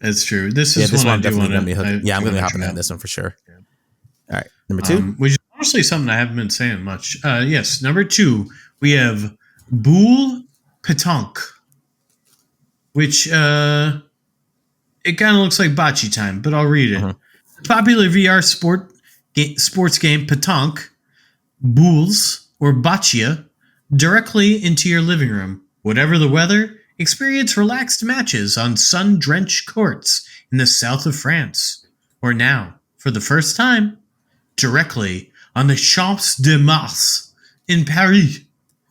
That's true. This one I'm definitely going to be hooked. Yeah, I'm going to be hopping on this one for sure. All right, number 2. Which is honestly something I haven't been saying much. Yes, number 2, we have Boule Pétanque, which it kind of looks like bocce time, but I'll read it. The popular VR sports game Pétanque, boules, or boccia, directly into your living room. Whatever the weather, experience relaxed matches on sun-drenched courts in the south of France. Or now, for the first time, directly on the Champs de Mars in Paris.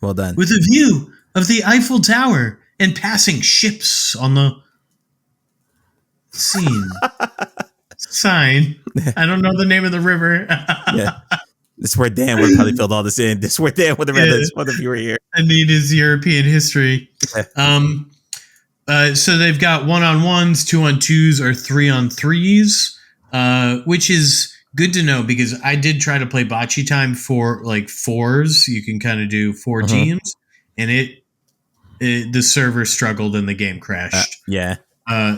Well done. With a view of the Eiffel Tower and passing ships on the sign. I don't know the name of the river. Yeah. This is where Dan would probably filled all this in. This is where Dan would have read this if you were here. I need his European history. So they've got 1-on-1s, 2-on-2s, or 3-on-3s, which is good to know because I did try to play bocce time for like 4s. You can kind of do 4 teams, and the server struggled and the game crashed. Yeah.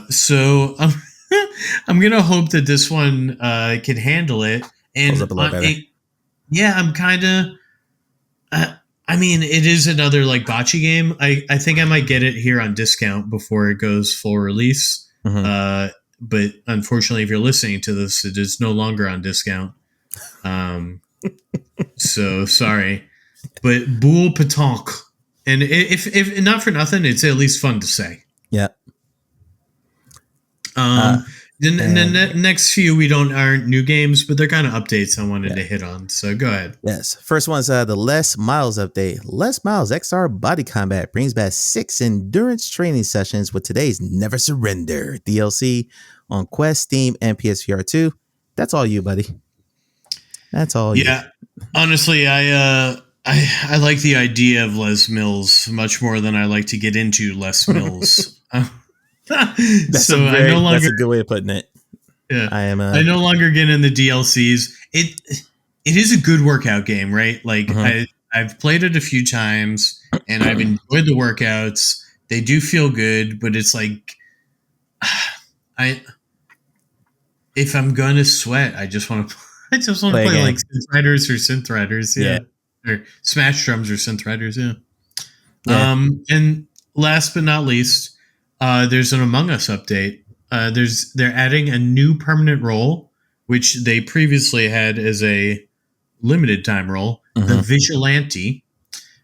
So I'm gonna hope that this one can handle it. And I'm kind of. I mean, it is another like bocce game. I think I might get it here on discount before it goes full release. But unfortunately, if you're listening to this, it is no longer on discount. So sorry, but Boule Pétanque, and if not for nothing, it's at least fun to say. Yeah. The next few aren't new games, but they're kind of updates I wanted to hit on. So go ahead. Yes. First one's the Les Miles update. Les Miles XR Body Combat brings back 6 endurance training sessions with today's Never Surrender DLC on Quest, Steam, and PSVR 2. That's all you, buddy. That's all you. Yeah. Honestly, I like the idea of Les Mills much more than I like to get into Les Mills. That's a good way of putting it. Yeah, I no longer get in the DLCs. It is a good workout game, right? Like I've played it a few times and I've enjoyed the workouts. They do feel good, but it's like if I'm gonna sweat, I just want to play like Synth Riders or Synth Riders, or Smash Drums or Synth Riders, And last but not least. There's an Among Us update. They're adding a new permanent role, which they previously had as a limited time role, the Vigilante,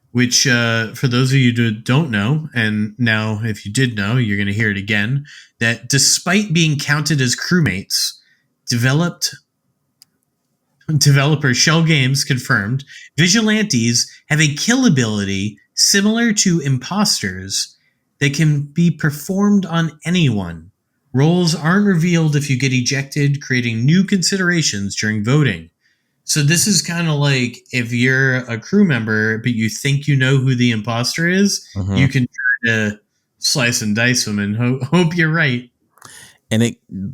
which for those of you who don't know, and now if you did know, you're going to hear it again, that despite being counted as crewmates, developer Shell Games confirmed Vigilantes have a kill ability similar to imposters that can be performed on anyone, Roles aren't revealed if you get ejected, creating new considerations during voting. So this is kind of like if you're a crew member, but you think you know who the imposter is, you can try to slice and dice them and hope you're right. And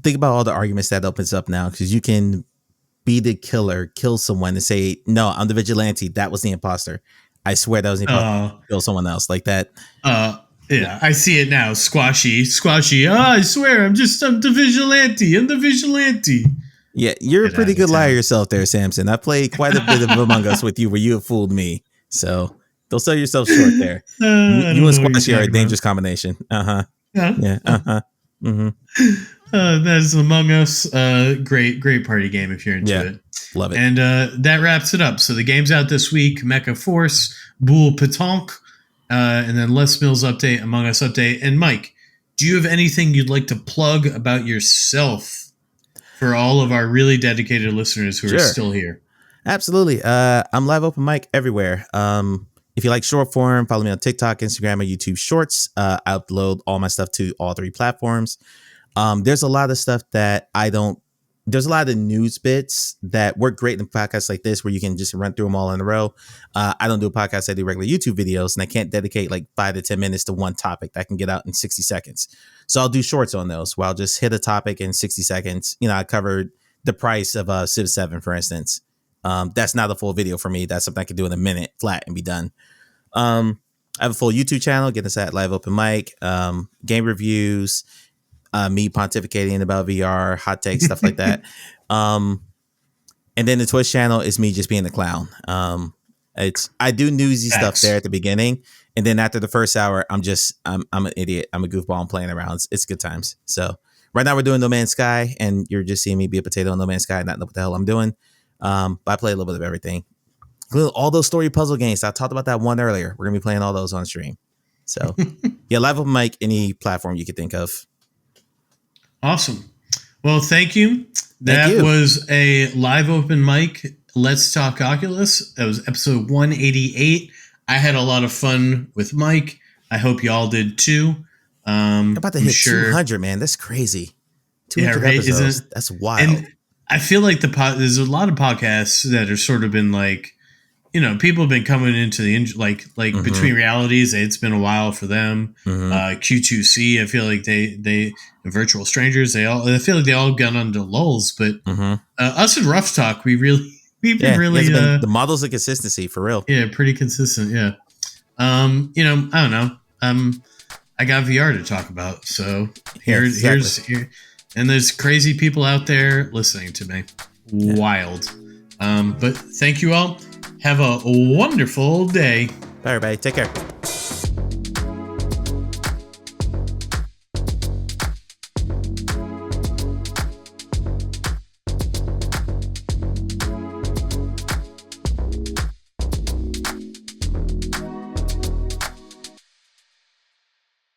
think about all the arguments that opens up now, because you can be the killer, kill someone, and say, "No, I'm the vigilante. That was the imposter. I swear that was the imposter." Kill someone else like that. Yeah, I see it now. Squashy. I swear, I'm the vigilante. I'm the vigilante. Yeah, you're a pretty good liar yourself there, Samson. I played quite a bit of Among Us with you where you have fooled me. So don't sell yourself short there. You and Squashy are a dangerous combination. Yeah. That is Among Us. Great party game if you're into it. Love it. And that wraps it up. So the game's out this week: Mecha Force, Boule Pétanque, and then Les Mills update, Among Us update. And Mike, do you have anything you'd like to plug about yourself for all of our really dedicated listeners who are still here? Absolutely. I'm live open mic everywhere. If you like short form, follow me on TikTok, Instagram, or YouTube Shorts. I upload all my stuff to all 3 platforms. There's a lot of stuff that there's a lot of news bits that work great in podcasts like this, where you can just run through them all in a row. I don't do a podcast. I do regular YouTube videos, and I can't dedicate like 5 to 10 minutes to one topic that can get out in 60 seconds. So I'll do shorts on those where I'll just hit a topic in 60 seconds. I covered the price of a Civ 7, for instance. That's not a full video for me. That's something I can do in a minute flat and be done. I have a full YouTube channel. Get us at Live Open Mic, game reviews, me pontificating about VR, hot takes, stuff like that. And then the Twitch channel is me just being a clown. I do newsy stuff there at the beginning, and then after the first hour, I'm an idiot. I'm a goofball. I'm playing around. It's good times. So right now we're doing No Man's Sky, and you're just seeing me be a potato in No Man's Sky, not know what the hell I'm doing. But I play a little bit of everything. All those story puzzle games. I talked about that one earlier. We're gonna be playing all those on stream. So yeah, Live Open Mic, any platform you could think of. Awesome. Well, thank you. That was a Live Open Mic. Let's Talk Oculus. That was episode 188. I had a lot of fun with Mike. I hope y'all did too. I'm about to hit 200, man. That's crazy. 200 episodes. That's wild. And I feel like there's a lot of podcasts that are sort of been like, people have been coming into the Between Realities. It's been a while for them. Q2C. I feel like they Virtual Strangers. I feel like they all got under lulls. But us at Rough Talk, we've been really the models of consistency for real. Yeah, pretty consistent. Yeah. I don't know. I got VR to talk about, so here's and there's crazy people out there listening to me. Wild. But thank you all. Have a wonderful day. Bye, everybody. Take care.